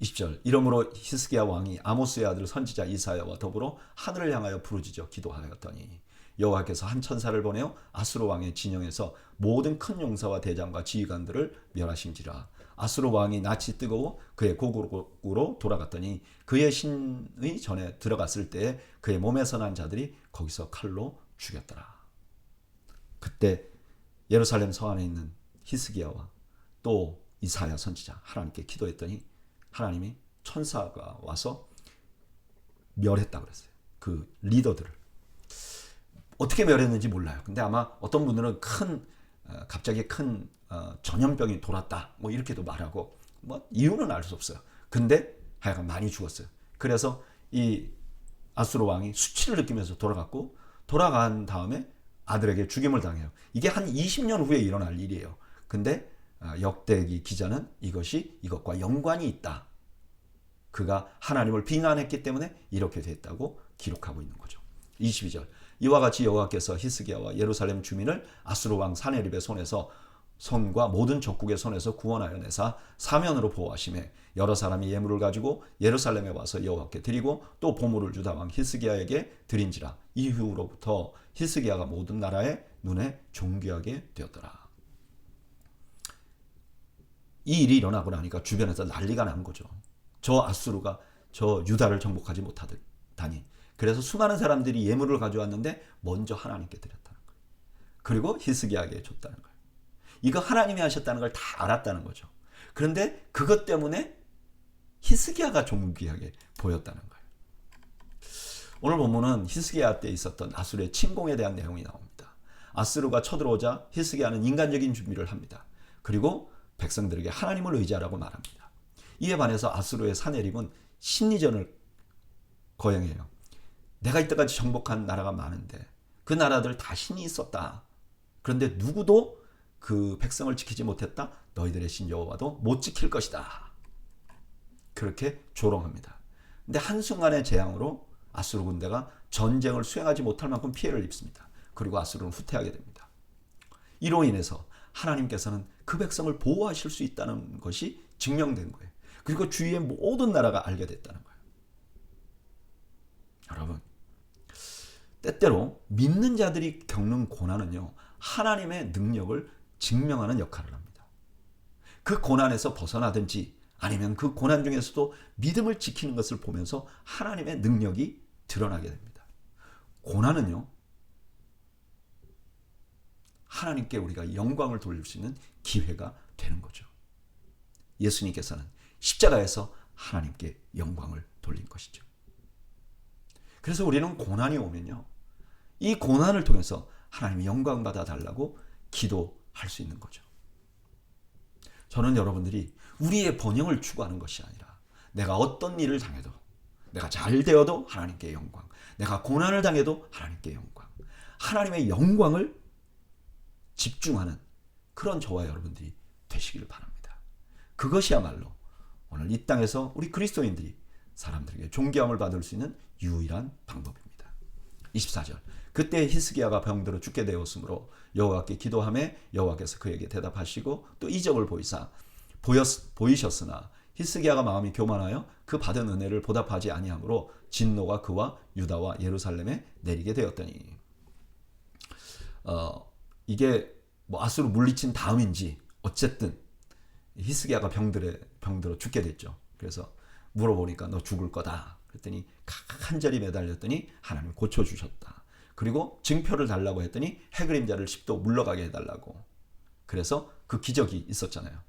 20절. 이러므로 히스기야 왕이 아모스의 아들 선지자 이사야와 더불어 하늘을 향하여 부르짖어 기도하였더니 여호와께서 한 천사를 보내어 아수르 왕의 진영에서 모든 큰 용사와 대장과 지휘관들을 멸하심지라. 아수르 왕이 낯이 뜨거워 그의 고국으로 돌아갔더니 그의 신의 전에 들어갔을 때에 그의 몸에서 난 자들이 거기서 칼로 죽였더라. 그때 예루살렘 성 안에 있는 히스기야와 또 이사야 선지자 하나님께 기도했더니 하나님이 천사가 와서 멸했다고 그랬어요. 그 리더들을. 어떻게 멸했는지 몰라요. 근데 아마 어떤 분들은 갑자기 큰 전염병이 돌았다. 뭐 이렇게도 말하고 뭐 이유는 알 수 없어요. 근데 하여간 많이 죽었어요. 그래서 이 아수르 왕이 수치를 느끼면서 돌아간 다음에 아들에게 죽임을 당해요. 이게 한 20년 후에 일어날 일이에요. 근데 역대기 기자는 이것과 연관이 있다. 그가 하나님을 비난했기 때문에 이렇게 됐다고 기록하고 있는 거죠. 22절. 이와 같이 여호와께서 히스기야와 예루살렘 주민을 아수르 왕 사네립의 손과 모든 적국의 손에서 구원하여 내사 사면으로 보호하시매 여러 사람이 예물을 가지고 예루살렘에 와서 여호와께 드리고 또 보물을 유다 왕 히스기야에게 드린지라. 이후로부터 히스기야가 모든 나라의 눈에 존귀하게 되었더라. 이 일이 일어나고 나니까 주변에서 난리가 난 거죠. 저 아수르가 저 유다를 정복하지 못하다니. 그래서 수많은 사람들이 예물을 가져왔는데 먼저 하나님께 드렸다는 거예요. 그리고 히스기야에게 줬다는 거예요. 이거 하나님이 하셨다는 걸 다 알았다는 거죠. 그런데 그것 때문에 히스기야가 존귀하게 보였다는 거예요. 오늘 본문은 히스기야 때 있었던 아수르의 침공에 대한 내용이 나옵니다. 아수르가 쳐들어오자 히스기야는 인간적인 준비를 합니다. 그리고 백성들에게 하나님을 의지하라고 말합니다. 이에 반해서 아수르의 사내립은 심리전을 거행해요. 내가 이때까지 정복한 나라가 많은데 그 나라들 다 신이 있었다. 그런데 누구도 그 백성을 지키지 못했다. 너희들의 신 여호와도 못 지킬 것이다. 그렇게 조롱합니다. 근데 한순간의 재앙으로 아수르 군대가 전쟁을 수행하지 못할 만큼 피해를 입습니다. 그리고 아수르는 후퇴하게 됩니다. 이로 인해서 하나님께서는 그 백성을 보호하실 수 있다는 것이 증명된 거예요. 그리고 주위의 모든 나라가 알게 됐다는 거예요. 여러분, 때때로 믿는 자들이 겪는 고난은요, 하나님의 능력을 증명하는 역할을 합니다. 그 고난에서 벗어나든지 아니면 그 고난 중에서도 믿음을 지키는 것을 보면서 하나님의 능력이 드러나게 됩니다. 고난은요, 하나님께 우리가 영광을 돌릴 수 있는 기회가 되는 거죠. 예수님께서는 십자가에서 하나님께 영광을 돌린 것이죠. 그래서 우리는 고난이 오면요, 이 고난을 통해서 하나님이 영광 받아 달라고 기도할 수 있는 거죠. 저는 여러분들이 우리의 번영을 추구하는 것이 아니라 내가 어떤 일을 당해도, 내가 잘 되어도 하나님께 영광, 내가 고난을 당해도 하나님께 영광, 하나님의 영광을 집중하는 그런 저와 여러분들이 되시기를 바랍니다. 그것이야말로 오늘 이 땅에서 우리 그리스도인들이 사람들에게 존경을 받을 수 있는 유일한 방법입니다. 24절, 그때 히스기야가 병들어 죽게 되었으므로 여호와께 기도하매 여호와께서 그에게 대답하시고 또 이적을 보이셨으나 히스기야가 마음이 교만하여 그 받은 은혜를 보답하지 아니하므로 진노가 그와 유다와 예루살렘에 내리게 되었더니, 이게 뭐 아수르 물리친 다음인지 어쨌든 히스기야가 병들어 죽게 됐죠. 그래서 물어보니까 너 죽을 거다. 그랬더니 간절히 매달렸더니 하나님 고쳐주셨다. 그리고 증표를 달라고 했더니 해그림자를 10도 물러가게 해달라고. 그래서 그 기적이 있었잖아요.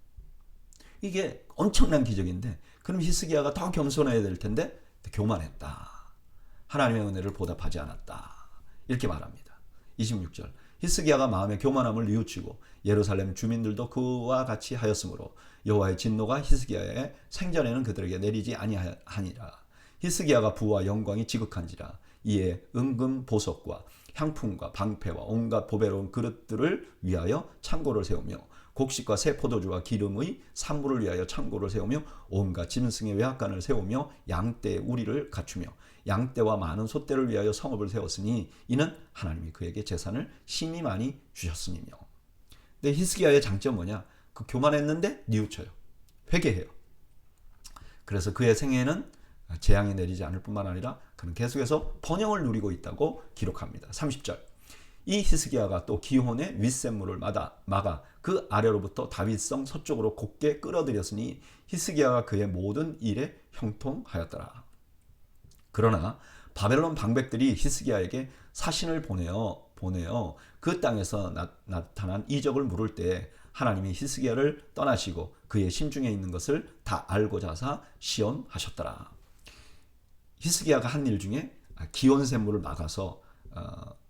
이게 엄청난 기적인데, 그럼 히스기야가 더 겸손해야 될 텐데 교만했다. 하나님의 은혜를 보답하지 않았다. 이렇게 말합니다. 26절, 히스기야가 마음의 교만함을 뉘우치고 예루살렘 주민들도 그와 같이 하였으므로 여호와의 진노가 히스기야의 생전에는 그들에게 내리지 아니하니라. 히스기야가 부와 영광이 지극한지라. 이에 은금 보석과 향품과 방패와 온갖 보배로운 그릇들을 위하여 창고를 세우며 곡식과 새 포도주와 기름의 산물을 위하여 창고를 세우며 온갖 짐승의 외압간을 세우며 양떼의 우리를 갖추며 양떼와 많은 소떼를 위하여 성읍을 세웠으니 이는 하나님이 그에게 재산을 심히 많이 주셨음이며. 근데 히스기야의 장점 뭐냐? 그 교만했는데 뉘우쳐요. 회개해요. 그래서 그의 생애에는 재앙이 내리지 않을 뿐만 아니라 그는 계속해서 번영을 누리고 있다고 기록합니다. 30절, 이 히스기야가 또 기혼의 윗샘물을 막아 그 아래로부터 다윗성 서쪽으로 곧게 끌어들였으니 히스기야가 그의 모든 일에 형통하였더라. 그러나 바벨론 방백들이 히스기야에게 사신을 보내어 그 땅에서 나타난 이적을 물을 때 하나님이 히스기야를 떠나시고 그의 심중에 있는 것을 다 알고자 하사 시험하셨더라. 히스기야가 한 일 중에 기온샘물을 막아서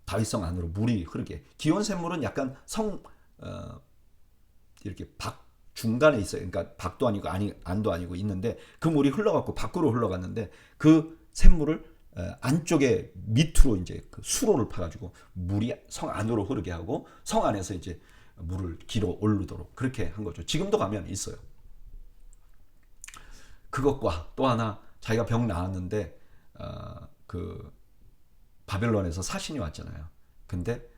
다윗성 안으로 물이 흐르게. 기온샘물은 약간 이렇게 박 중간에 있어요. 그러니까 박도 아니고 안도 아니고 있는데 그 물이 흘러갖고 밖으로 흘러갔는데 그 샘물을 안쪽에 밑으로 이제 그 수로를 파가지고 물이 성 안으로 흐르게 하고 성 안에서 이제 물을 길어 오르도록 그렇게 한 거죠. 지금도 가면 있어요. 그것과 또 하나, 자기가 병 나았는데 그 바벨론에서 사신이 왔잖아요. 근데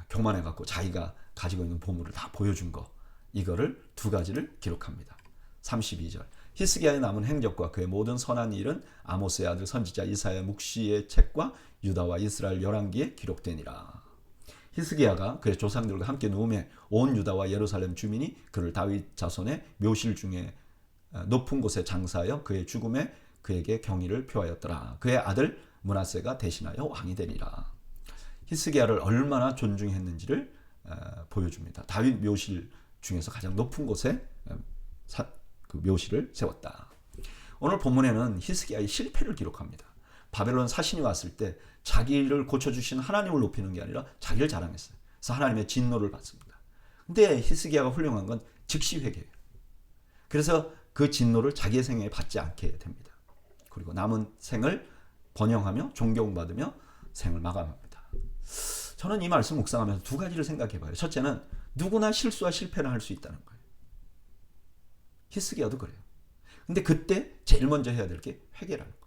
교만해갖고 자기가 가지고 있는 보물을 다 보여준 거, 이거를 두 가지를 기록합니다. 32절, 히스기야의 남은 행적과 그의 모든 선한 일은 아모스의 아들 선지자 이사야 묵시의 책과 유다와 이스라엘 열왕기에 기록되니라. 히스기야가 그의 조상들과 함께 누움에 온 유다와 예루살렘 주민이 그를 다윗 자손의 묘실 중에 높은 곳에 장사하여 그의 죽음에 그에게 경의를 표하였더라. 그의 아들 므낫세가 대신하여 왕이 되리라. 히스기야를 얼마나 존중했는지를 보여줍니다. 다윗 묘실 중에서 가장 높은 곳에 그 묘실을 세웠다. 오늘 본문에는 히스기야의 실패를 기록합니다. 바벨론 사신이 왔을 때 자기를 고쳐주신 하나님을 높이는 게 아니라 자기를 자랑했어요. 그래서 하나님의 진노를 받습니다. 근데 히스기야가 훌륭한 건 즉시 회개해요. 그래서 그 진노를 자기의 생애에 받지 않게 됩니다. 그리고 남은 생을 번영하며 존경받으며 생을 마감합니다. 저는 이 말씀 묵상하면서 두 가지를 생각해 봐요. 첫째는 누구나 실수와 실패를 할 수 있다는 거예요. 히스기야도 그래요. 근데 그때 제일 먼저 해야 될 게 회개라는 거예요.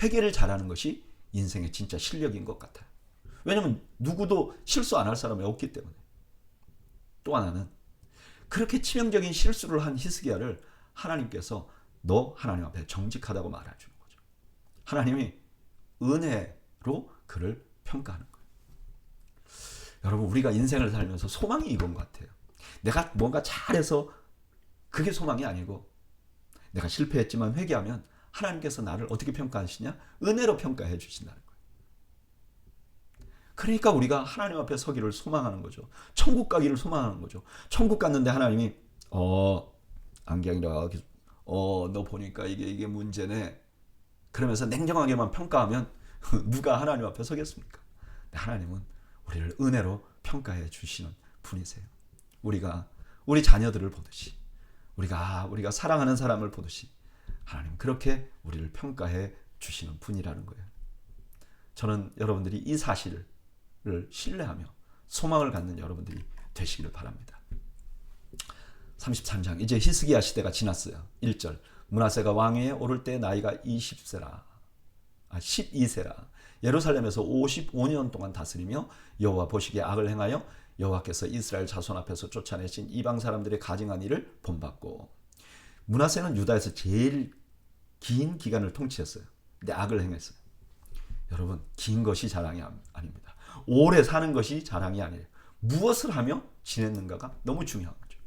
회개를 잘하는 것이 인생의 진짜 실력인 것 같아요. 왜냐하면 누구도 실수 안 할 사람이 없기 때문에. 또 하나는 그렇게 치명적인 실수를 한 히스기야를 하나님께서 너 하나님 앞에 정직하다고 말해주는 거죠. 하나님이 은혜로 그를 평가하는 거예요. 여러분, 우리가 인생을 살면서 소망이 이건 것 같아요. 내가 뭔가 잘해서 그게 소망이 아니고, 내가 실패했지만 회개하면 하나님께서 나를 어떻게 평가하시냐? 은혜로 평가해 주신다는 거예요. 그러니까 우리가 하나님 앞에 서기를 소망하는 거죠. 천국 가기를 소망하는 거죠. 천국 갔는데 하나님이 안경이라 너 보니까 이게 문제네. 그러면서 냉정하게만 평가하면 누가 하나님 앞에 서겠습니까? 하나님은 우리를 은혜로 평가해 주시는 분이세요. 우리가 우리 자녀들을 보듯이, 우리가 사랑하는 사람을 보듯이 하나님 그렇게 우리를 평가해 주시는 분이라는 거예요. 저는 여러분들이 이 사실을 신뢰하며 소망을 갖는 여러분들이 되시기를 바랍니다. 33장, 이제 히스기야 시대가 지났어요. 1절, 므낫세가 왕위에 오를 때 나이가 12세라. 예루살렘에서 55년 동안 다스리며 여호와 보시기에 악을 행하여 여호와께서 이스라엘 자손 앞에서 쫓아내신 이방 사람들의 가증한 일을 본받고. 므낫세는 유다에서 제일 긴 기간을 통치했어요. 근데 악을 행했어요. 여러분, 긴 것이 자랑이 아닙니다. 오래 사는 것이 자랑이 아니에요. 무엇을 하며 지냈는가가 너무 중요한 거죠.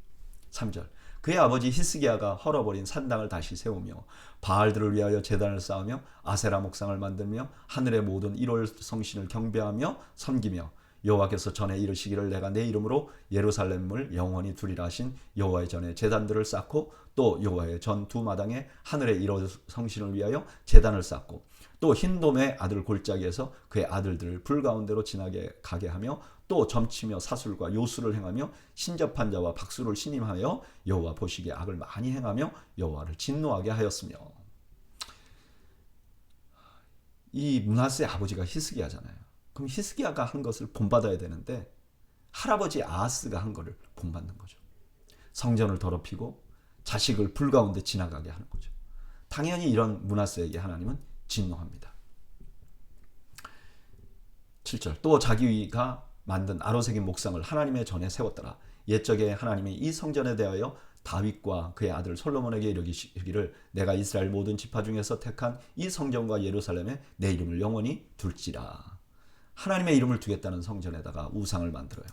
3절, 그의 아버지 히스기야가 헐어버린 산당을 다시 세우며 바알들을 위하여 제단을 쌓으며 아세라 목상을 만들며 하늘의 모든 1월 성신을 경배하며 섬기며 여호와께서 전에 이르시기를 내가 내 이름으로 예루살렘을 영원히 두리라 하신 여호와의 전에 제단들을 쌓고 또 여호와의 전 두 마당에 하늘의 1월 성신을 위하여 제단을 쌓고 또 흰돔의 아들 골짜기에서 그의 아들들을 불 가운데로 지나게 가게 하며 또 점치며 사술과 요술을 행하며 신접한 자와 박수를 신임하여 여호와 보시기에 악을 많이 행하며 여호와를 진노하게 하였으며. 이 므낫세 아버지가 히스기야잖아요. 그럼 히스기야가 한 것을 본받아야 되는데 할아버지 아하스가 한 것을 본받는 거죠. 성전을 더럽히고 자식을 불 가운데 지나가게 하는 거죠. 당연히 이런 므낫세에게 하나님은 진노합니다. 7절, 또 자기가 만든 아로새긴 목상을 하나님의 전에 세웠더라. 옛적에 하나님이 이 성전에 대하여 다윗과 그의 아들 솔로몬에게 이르기를 내가 이스라엘 모든 지파 중에서 택한 이 성전과 예루살렘에 내 이름을 영원히 둘지라. 하나님의 이름을 두겠다는 성전에다가 우상을 만들어요.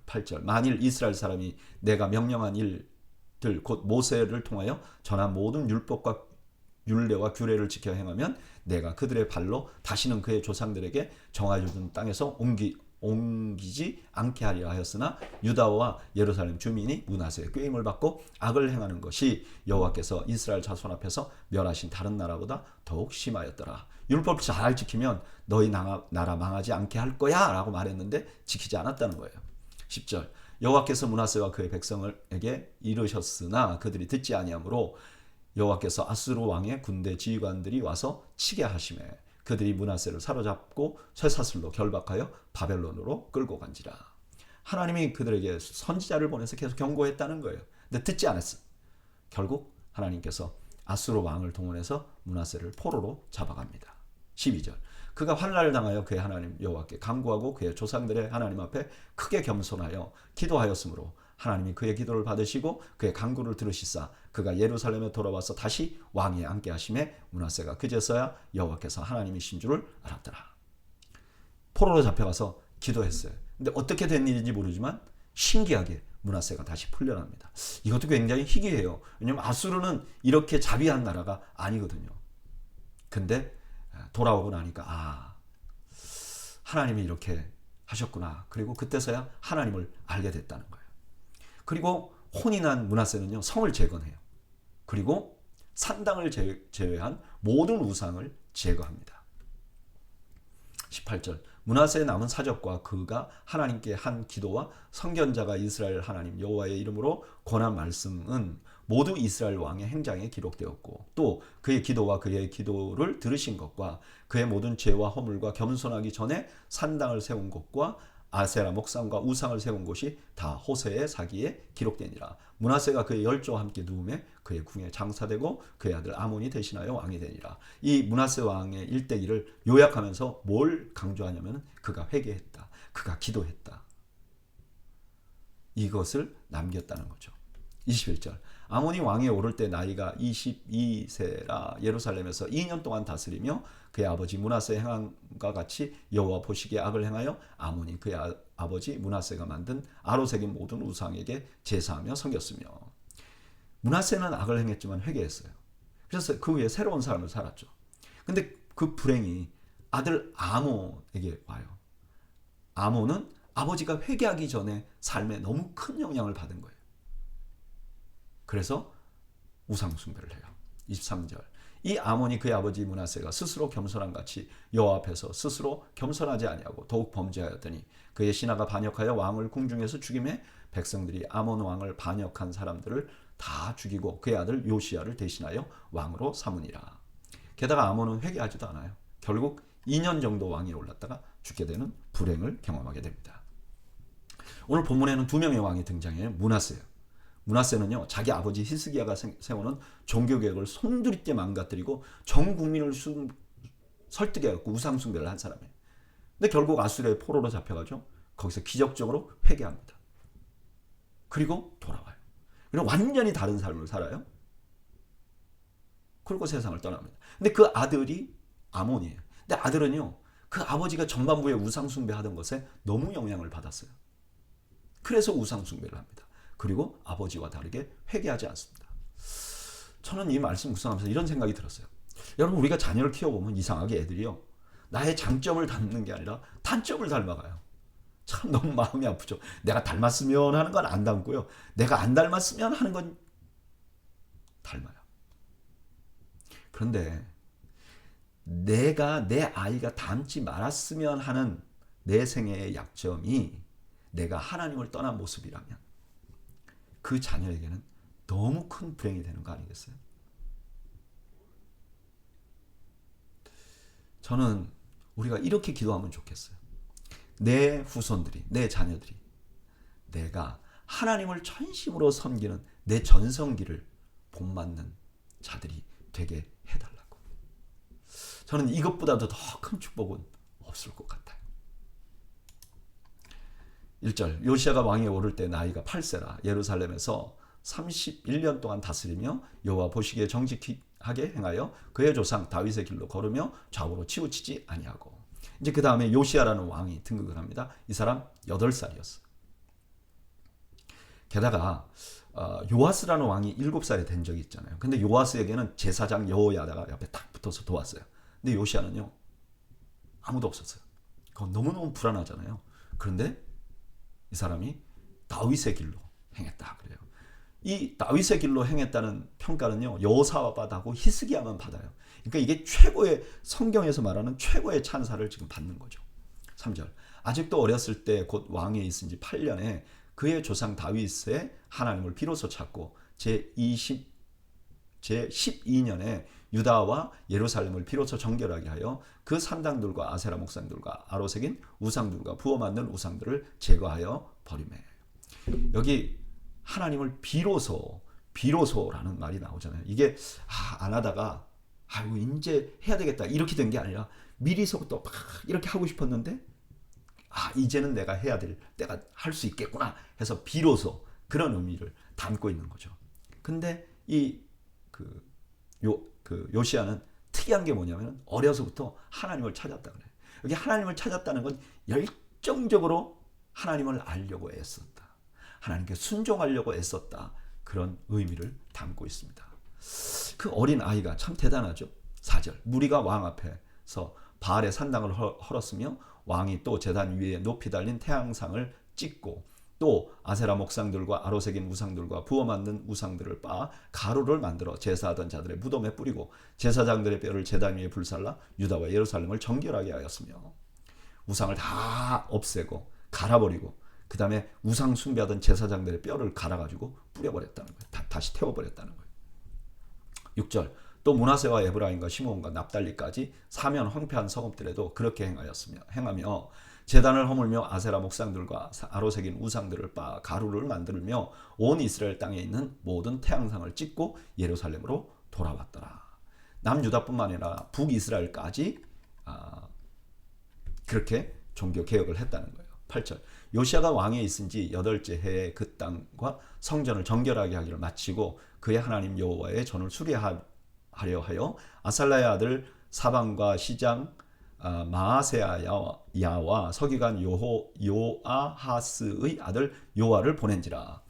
8절, 만일 이스라엘 사람이 내가 명령한 일들 곧 모세를 통하여 전한 모든 율법과 율례와 규례를 지켜 행하면 내가 그들의 발로 다시는 그의 조상들에게 정하여준 땅에서 옮기지 않게 하리라 하였으나 유다와 예루살렘 주민이 므낫세의 꾀임을 받고 악을 행하는 것이 여호와께서 이스라엘 자손 앞에서 멸하신 다른 나라보다 더욱 심하였더라. 율법을 잘 지키면 너희 나라 망하지 않게 할 거야 라고 말했는데 지키지 않았다는 거예요. 10절, 여호와께서 므낫세와 그의 백성에게 이르셨으나 그들이 듣지 아니하므로 여호와께서 아수르 왕의 군대 지휘관들이 와서 치게 하시매 그들이 므낫세를 사로잡고 쇠사슬로 결박하여 바벨론으로 끌고 간지라. 하나님이 그들에게 선지자를 보내서 계속 경고했다는 거예요. 근데 듣지 않았어. 결국 하나님께서 아수르 왕을 동원해서 므낫세를 포로로 잡아갑니다. 12절, 그가 환난을 당하여 그의 하나님 여호와께 간구하고 그의 조상들의 하나님 앞에 크게 겸손하여 기도하였으므로 하나님이 그의 기도를 받으시고 그의 간구를 들으시사 그가 예루살렘에 돌아와서 다시 왕위에 앉게 하심에 므낫세가 그제서야 여호와께서 하나님이신 줄을 알았더라. 포로로 잡혀가서 기도했어요. 근데 어떻게 된 일인지 모르지만 신기하게 므낫세가 다시 풀려납니다. 이것도 굉장히 희귀해요. 왜냐하면 아수르는 이렇게 자비한 나라가 아니거든요. 근데 돌아오고 나니까 하나님이 이렇게 하셨구나. 그리고 그때서야 하나님을 알게 됐다는 거예요. 그리고 혼이 난 므낫세는요 성을 재건해요. 그리고 산당을 제외한 모든 우상을 제거합니다. 18절 므낫세의 남은 사적과 그가 하나님께 한 기도와 선견자가 이스라엘 하나님 여호와의 이름으로 권한 말씀은 모두 이스라엘 왕의 행장에 기록되었고 또 그의 기도와 그의 기도를 들으신 것과 그의 모든 죄와 허물과 겸손하기 전에 산당을 세운 것과 아세라 목상과 우상을 세운 곳이 다 호세의 사기에 기록되니라. 므낫세가 그의 열조와 함께 누움에 그의 궁에 장사되고 그의 아들 아몬이 대신하여 왕이 되니라. 이 므낫세 왕의 일대기를 요약하면서 뭘 강조하냐면 그가 회개했다. 그가 기도했다. 이것을 남겼다는 거죠. 21절 아몬이 왕에 오를 때 나이가 22세라 예루살렘에서 2년 동안 다스리며 그의 아버지 므낫세 행함과 같이 여호와 보시기에 악을 행하여 아몬이 그의 아버지 므낫세가 만든 아로색인 모든 우상에게 제사하며 섬겼으며 므낫세는 악을 행했지만 회개했어요. 그래서 그 후에 새로운 삶을 살았죠. 근데 그 불행이 아들 아몬에게 와요. 아몬은 아버지가 회개하기 전에 삶에 너무 큰 영향을 받은 거예요. 그래서 우상 숭배를 해요. 23절 이 아몬이 그의 아버지 므낫세가 스스로 겸손한 같이 여호와 앞에서 스스로 겸손하지 아니하고 더욱 범죄하였더니 그의 신하가 반역하여 왕을 궁중에서 죽임에 백성들이 아몬 왕을 반역한 사람들을 다 죽이고 그의 아들 요시야를 대신하여 왕으로 삼으니라. 게다가 아몬은 회개하지도 않아요. 결국 2년 정도 왕위에 올랐다가 죽게 되는 불행을 경험하게 됩니다. 오늘 본문에는 두 명의 왕이 등장해요. 므낫세예요. 므낫세는요 자기 아버지 히스기야가 세우는 종교개혁을 송두리째 망가뜨리고 전 국민을 설득해갖고 우상숭배를 한 사람이에요. 근데 결국 아수르의 포로로 잡혀가죠. 거기서 기적적으로 회개합니다. 그리고 돌아와요. 그리고 완전히 다른 삶을 살아요. 그리고 세상을 떠납니다. 근데 그 아들이 아몬이에요. 근데 아들은요 그 아버지가 전반부에 우상숭배하던 것에 너무 영향을 받았어요. 그래서 우상숭배를 합니다. 그리고 아버지와 다르게 회개하지 않습니다. 저는 이 말씀 묵상하면서 이런 생각이 들었어요. 여러분 우리가 자녀를 키워보면 이상하게 애들이요 나의 장점을 닮는 게 아니라 단점을 닮아가요. 참 너무 마음이 아프죠. 내가 닮았으면 하는 건 안 닮고요. 내가 안 닮았으면 하는 건 닮아요. 그런데 내가 내 아이가 닮지 말았으면 하는 내 생애의 약점이 내가 하나님을 떠난 모습이라면 그 자녀에게는 너무 큰 불행이 되는 거 아니겠어요? 저는 우리가 이렇게 기도하면 좋겠어요. 내 후손들이, 내 자녀들이 내가 하나님을 전심으로 섬기는 내 전성기를 본받는 자들이 되게 해달라고. 저는 이것보다도 더 큰 축복은 없을 것 같아요. 1절 요시야가 왕위에 오를 때 나이가 8세라 예루살렘에서 31년 동안 다스리며 여호와 보시기에 정직하게 행하여 그의 조상 다윗의 길로 걸으며 좌우로 치우치지 아니하고. 이제 그 다음에 요시야라는 왕이 등극을 합니다. 이 사람 8살이었어요. 게다가 요아스라는 왕이 7살에 된 적이 있잖아요. 근데 요아스에게는 제사장 여호야다가 옆에 딱 붙어서 도왔어요. 근데 요시야는요 아무도 없었어요. 그건 너무너무 불안하잖아요. 그런데 이 사람이 다윗의 길로 행했다 그래요. 이 다윗의 길로 행했다는 평가는요 여호사밧하고 히스기야만 받아요. 그러니까 이게 최고의 성경에서 말하는 최고의 찬사를 지금 받는 거죠. 3절 아직도 어렸을 때 곧 왕위에 있은 지 8년에 그의 조상 다윗의 하나님을 비로소 찾고 제12년에 유다와 예루살렘을 비로소 정결하게 하여 그 산당들과 아세라 목상들과 아로색인 우상들과 부어 만든 우상들을 제거하여 버리매. 여기 하나님을 비로소라는 말이 나오잖아요. 이게 안 하다가 아이고 이제 해야 되겠다 이렇게 된 게 아니라 미리서부터 막 이렇게 하고 싶었는데 이제는 내가 해야 될 때가 할 수 있겠구나 해서 비로소 그런 의미를 담고 있는 거죠. 근데 요시야는 특이한 게 뭐냐면 어려서부터 하나님을 찾았다 그래요. 여기 하나님을 찾았다는 건 열정적으로 하나님을 알려고 애썼다. 하나님께 순종하려고 애썼다. 그런 의미를 담고 있습니다. 그 어린 아이가 참 대단하죠. 4절 무리가 왕 앞에서 바알의 산당을 헐었으며 왕이 또 제단 위에 높이 달린 태양상을 찍고 또 아세라 목상들과 아로새긴 우상들과 부어 만든 우상들을 빻아 가루를 만들어 제사하던 자들의 무덤에 뿌리고 제사장들의 뼈를 제단 위에 불살라 유다와 예루살렘을 정결하게 하였으며, 우상을 다 없애고 갈아버리고 그 다음에 우상 숭배하던 제사장들의 뼈를 갈아가지고 뿌려버렸다는 거예요. 다시 태워버렸다는 거예요. 6절, 또 므낫세와 에브라임과 시므온과 납달리까지 사면 황폐한 성읍들에도 그렇게 행하며 제단을 허물며 아세라 목상들과 아로새긴 우상들을 빻아 가루를 만들며 온 이스라엘 땅에 있는 모든 태양상을 찍고 예루살렘으로 돌아왔더라. 남유다뿐만 아니라 북이스라엘까지 그렇게 종교 개혁을 했다는 거예요. 8절, 요시아가 왕에 있은 지 8째 해에 그 땅과 성전을 정결하게 하기를 마치고 그의 하나님 여호와의 전을 수리하려 하여 아살라의 아들 사방과 시장 마아세야와 서기관 요아하스의 아들 요아를 보낸지라.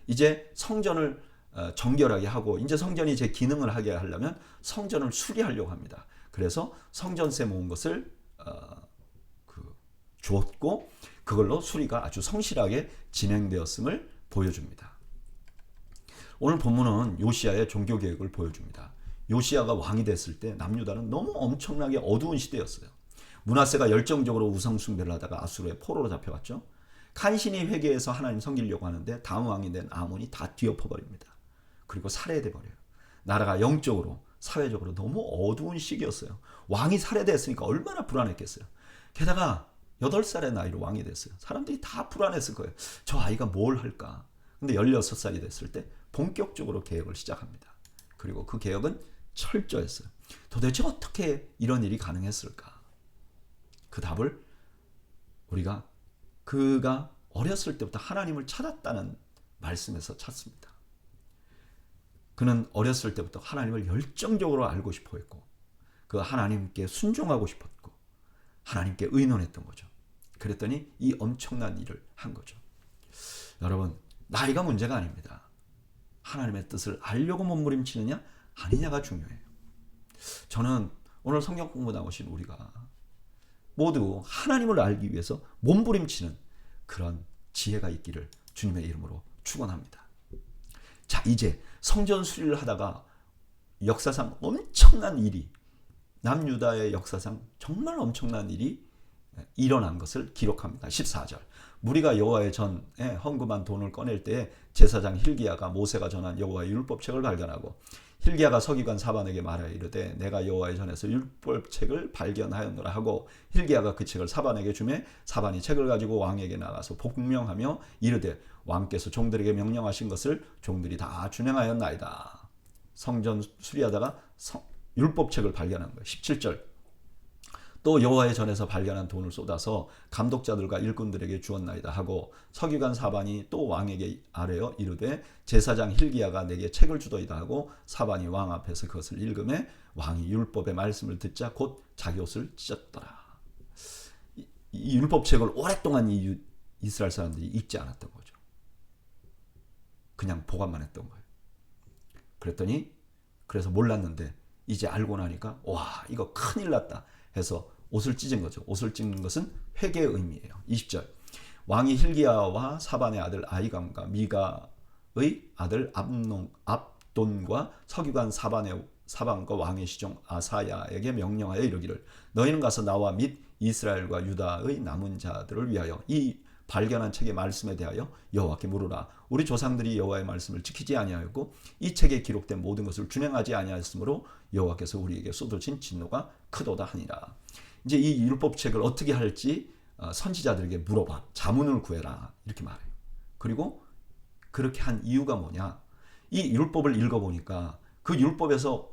이제 성전을 정결하게 하고 이제 성전이 제 기능을 하게 하려면 성전을 수리하려고 합니다. 그래서 성전세 모은 것을 주었고 그걸로 수리가 아주 성실하게 진행되었음을 보여줍니다. 오늘 본문은 요시아의 종교개혁을 보여줍니다. 요시아가 왕이 됐을 때 남유다는 너무 엄청나게 어두운 시대였어요. 므낫세가 열정적으로 우상 숭배를 하다가 아수르의 포로로 잡혀갔죠. 간신히 회개해서 하나님 섬기려고 하는데 다음 왕이 된 아몬이 다 뒤엎어버립니다. 그리고 살해돼 버려요. 나라가 영적으로 사회적으로 너무 어두운 시기였어요. 왕이 살해됐으니까 얼마나 불안했겠어요. 게다가 8살의 나이로 왕이 됐어요. 사람들이 다 불안했을 거예요. 저 아이가 뭘 할까? 근데 16살이 됐을 때 본격적으로 개혁을 시작합니다. 그리고 그 개혁은 철저했어요. 도대체 어떻게 이런 일이 가능했을까? 그 답을 우리가 그가 어렸을 때부터 하나님을 찾았다는 말씀에서 찾습니다. 그는 어렸을 때부터 하나님을 열정적으로 알고 싶어 했고 그 하나님께 순종하고 싶었고 하나님께 의논했던 거죠. 그랬더니 이 엄청난 일을 한 거죠. 여러분, 나이가 문제가 아닙니다. 하나님의 뜻을 알려고 몸부림치느냐 아니냐가 중요해요. 저는 오늘 성경 공부 나오신 우리가 모두 하나님을 알기 위해서 몸부림치는 그런 지혜가 있기를 주님의 이름으로 축원합니다. 자, 이제 성전 수리를 하다가 역사상 엄청난 일이, 남유다의 역사상 정말 엄청난 일이 일어난 것을 기록합니다. 14절, 무리가 여호와의 전에 헌금한 돈을 꺼낼 때에 제사장 힐기야가 모세가 전한 여호와의 율법책을 발견하고 힐기야가 서기관 사반에게 말하여 이르되 내가 여호와의 전에서 율법책을 발견하였노라 하고 힐기야가 그 책을 사반에게 주매 사반이 책을 가지고 왕에게 나가서 복명하며 이르되 왕께서 종들에게 명령하신 것을 종들이 다 준행하였나이다. 성전 수리하다가 율법책을 발견한 거예요. 17절, 또 여호와의 전에서 발견한 돈을 쏟아서 감독자들과 일꾼들에게 주었나이다 하고 서기관 사반이 또 왕에게 아뢰어 이르되 제사장 힐기야가 내게 책을 주더이다 하고 사반이 왕 앞에서 그것을 읽음에 왕이 율법의 말씀을 듣자 곧 자기 옷을 찢었더라. 이 율법책을 오랫동안 이스라엘 사람들이 읽지 않았던 거죠. 그냥 보관만 했던 거예요. 그래서 몰랐는데 이제 알고 나니까 와, 이거 큰일 났다 해서 옷을 찢은 거죠. 옷을 찢는 것은 회개의 의미예요. 20절, 왕이 힐기야와 사반의 아들 아히감과 미가의 아들 압돈과 서기관 사반과 왕의 시종 아사야에게 명령하여 이르기를 너희는 가서 나와 및 이스라엘과 유다의 남은 자들을 위하여 이 발견한 책의 말씀에 대하여 여호와께 물으라. 우리 조상들이 여호와의 말씀을 지키지 아니하였고 이 책에 기록된 모든 것을 준행하지 아니하였으므로 여호와께서 우리에게 쏟으신 진노가 크도다 하니라. 이제 이 율법책을 어떻게 할지 선지자들에게 물어봐. 자문을 구해라. 이렇게 말해요. 그리고 그렇게 한 이유가 뭐냐? 이 율법을 읽어보니까 그 율법에서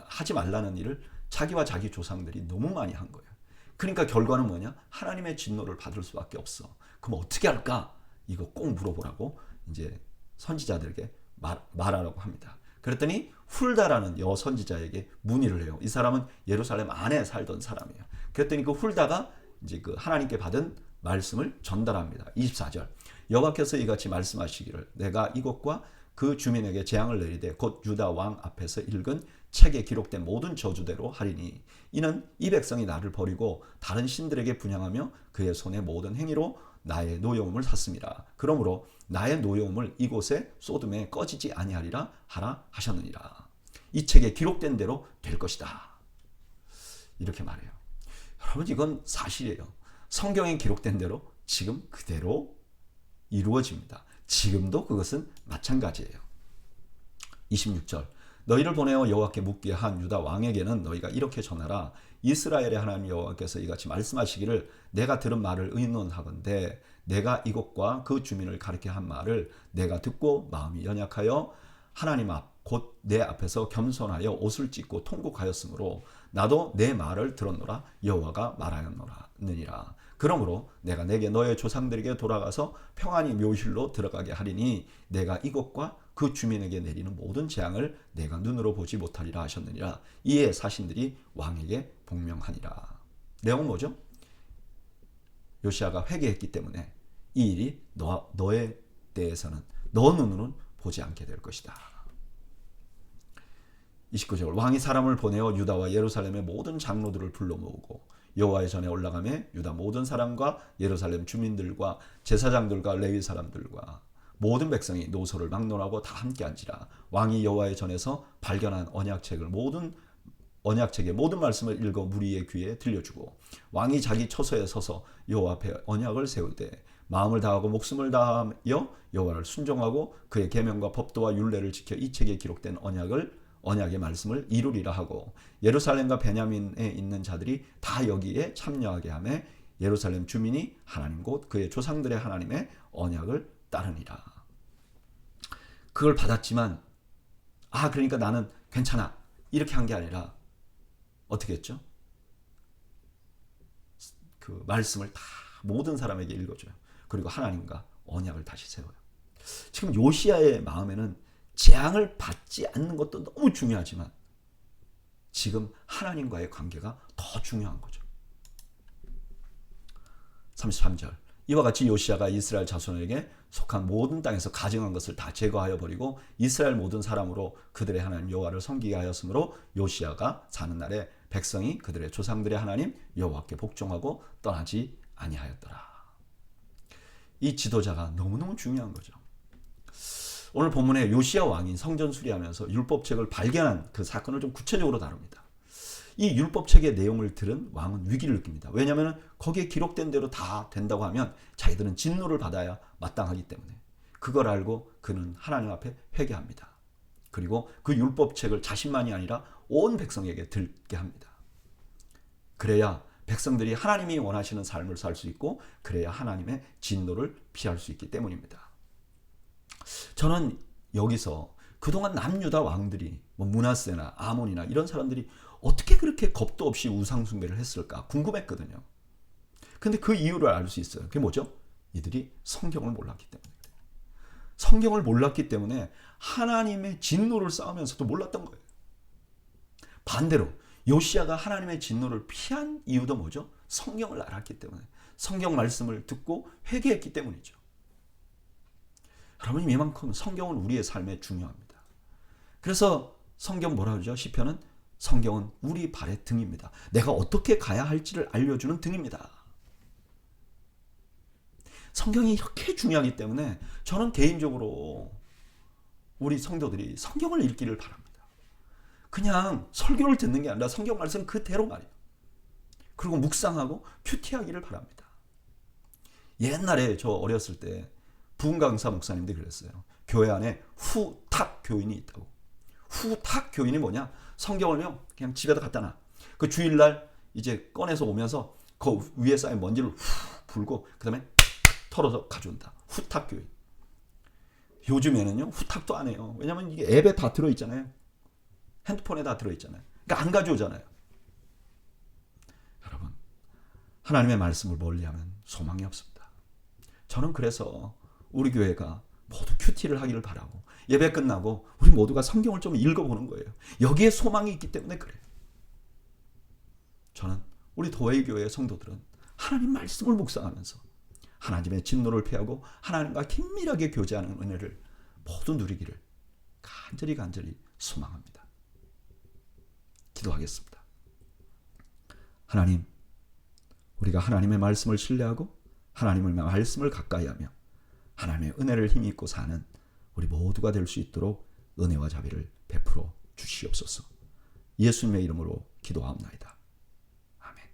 하지 말라는 일을 자기와 자기 조상들이 너무 많이 한 거예요. 그러니까 결과는 뭐냐? 하나님의 진노를 받을 수밖에 없어. 그럼 어떻게 할까? 이거 꼭 물어보라고 이제 선지자들에게 말하라고 합니다. 그랬더니 훌다라는 여선지자에게 문의를 해요. 이 사람은 예루살렘 안에 살던 사람이에요. 그랬더니 그 훌다가 이제 그 하나님께 받은 말씀을 전달합니다. 24절, 여호와께서 이같이 말씀하시기를 내가 이곳과 그 주민에게 재앙을 내리되 곧 유다 왕 앞에서 읽은 책에 기록된 모든 저주대로 하리니 이는 이 백성이 나를 버리고 다른 신들에게 분향하며 그의 손의 모든 행위로 나의 노여움을 샀습니다. 그러므로 나의 노여움을 이곳에 소돔에 꺼지지 아니하리라 하라 하셨느니라. 이 책에 기록된 대로 될 것이다. 이렇게 말해요. 여러분, 이건 사실이에요. 성경에 기록된 대로 지금 그대로 이루어집니다. 지금도 그것은 마찬가지예요. 26절, 너희를 보내어 여호와께 묻게 한 유다 왕에게는 너희가 이렇게 전하라. 이스라엘의 하나님 여호와께서 이같이 말씀하시기를 내가 들은 말을 의논하건대 내가 이곳과 그 주민을 가리켜 한 말을 내가 듣고 마음이 연약하여 하나님 앞 곧 내 앞에서 겸손하여 옷을 찢고 통곡하였으므로 나도 내 말을 들었노라 여호와가 말하였느니라. 그러므로 내가 내게 너의 조상들에게 돌아가서 평안히 묘실로 들어가게 하리니 내가 이곳과 그 주민에게 내리는 모든 재앙을 내가 눈으로 보지 못하리라 하셨느니라. 이에 사신들이 왕에게 복명하니라. 내용은 뭐죠? 요시야가 회개했기 때문에 이 일이 너에 대해서는 너 눈으로는 보지 않게 될 것이다. 29절, 왕이 사람을 보내어 유다와 예루살렘의 모든 장로들을 불러 모으고 여호와의 전에 올라가매 유다 모든 사람과 예루살렘 주민들과 제사장들과 레위 사람들과 모든 백성이 노소를 막론하고 다 함께 앉으라. 왕이 여호와의 전에서 발견한 언약책의 모든 말씀을 읽어 무리의 귀에 들려주고 왕이 자기 처소에 서서 여호와 앞에 언약을 세우되 마음을 다하고 목숨을 다하여 여호와를 순종하고 그의 계명과 법도와 율례를 지켜 이 책에 기록된 언약의 말씀을 이루리라 하고 예루살렘과 베냐민에 있는 자들이 다 여기에 참여하게 하며 예루살렘 주민이 하나님 곧 그의 조상들의 하나님의 언약을 따르니라. 그걸 받았지만 그러니까 나는 괜찮아 이렇게 한 게 아니라 어떻게 했죠? 그 말씀을 다 모든 사람에게 읽어줘요. 그리고 하나님과 언약을 다시 세워요. 지금 요시야의 마음에는 재앙을 받지 않는 것도 너무 중요하지만 지금 하나님과의 관계가 더 중요한 거죠. 33절, 이와 같이 요시야가 이스라엘 자손에게 속한 모든 땅에서 가증한 것을 다 제거하여 버리고 이스라엘 모든 사람으로 그들의 하나님 여호와를 섬기게 하였으므로 요시야가 사는 날에 백성이 그들의 조상들의 하나님 여호와께 복종하고 떠나지 아니하였더라. 이 지도자가 너무너무 중요한 거죠. 오늘 본문에 요시야 왕이 성전 수리하면서 율법책을 발견한 그 사건을 좀 구체적으로 다룹니다. 이 율법책의 내용을 들은 왕은 위기를 느낍니다. 왜냐하면 거기에 기록된 대로 다 된다고 하면 자기들은 진노를 받아야 마땅하기 때문에 그걸 알고 그는 하나님 앞에 회개합니다. 그리고 그 율법책을 자신만이 아니라 온 백성에게 들게 합니다. 그래야 백성들이 하나님이 원하시는 삶을 살 수 있고 그래야 하나님의 진노를 피할 수 있기 때문입니다. 저는 여기서 그동안 남유다 왕들이 므낫세나 아몬이나 이런 사람들이 어떻게 그렇게 겁도 없이 우상 숭배를 했을까 궁금했거든요. 근데 그 이유를 알 수 있어요. 그게 뭐죠? 이들이 성경을 몰랐기 때문에 그래요. 성경을 몰랐기 때문에 하나님의 진노를 쌓으면서도 몰랐던 거예요. 반대로 요시야가 하나님의 진노를 피한 이유도 뭐죠? 성경을 알았기 때문에 성경 말씀을 듣고 회개했기 때문이죠. 여러분, 이만큼 성경은 우리의 삶에 중요합니다. 그래서 성경 뭐라 그러죠? 시편은 성경은 우리 발의 등입니다. 내가 어떻게 가야 할지를 알려주는 등입니다. 성경이 이렇게 중요하기 때문에 저는 개인적으로 우리 성도들이 성경을 읽기를 바랍니다. 그냥 설교를 듣는 게 아니라 성경 말씀 그대로 말이에요. 그리고 묵상하고 큐티하기를 바랍니다. 옛날에 저 어렸을 때 부흥강사 목사님들이 그랬어요. 교회 안에 후탁 교인이 있다고. 후탁 교인이 뭐냐? 성경을요 그냥 집에다 갖다 놔. 그 주일날 이제 꺼내서 오면서 그 위에 쌓인 먼지를 후 불고 그 다음에 털어서 가져온다. 후탁 교인. 요즘에는요 후탁도 안 해요. 왜냐면 이게 앱에 다 들어있잖아요. 핸드폰에 다 들어있잖아요. 그러니까 안 가져오잖아요. 여러분, 하나님의 말씀을 멀리하면 소망이 없습니다. 저는 그래서 우리 교회가 모두 큐티를 하기를 바라고 예배 끝나고 우리 모두가 성경을 좀 읽어보는 거예요. 여기에 소망이 있기 때문에 그래요. 저는 우리 도회교회의 성도들은 하나님 말씀을 묵상하면서 하나님의 진노를 피하고 하나님과 긴밀하게 교제하는 은혜를 모두 누리기를 간절히 소망합니다. 기도하겠습니다. 하나님, 우리가 하나님의 말씀을 신뢰하고 하나님의 말씀을 가까이 하며 하나님의 은혜를 힘입고 사는 우리 모두가 될 수 있도록 은혜와 자비를 베풀어 주시옵소서. 예수님의 이름으로 기도하옵나이다. 아멘.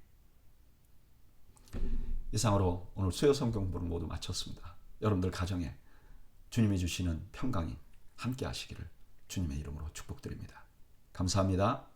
이상으로 오늘 수요 성경 공부를 모두 마쳤습니다. 여러분들 가정에 주님이 주시는 평강이 함께 하시기를 주님의 이름으로 축복드립니다. 감사합니다.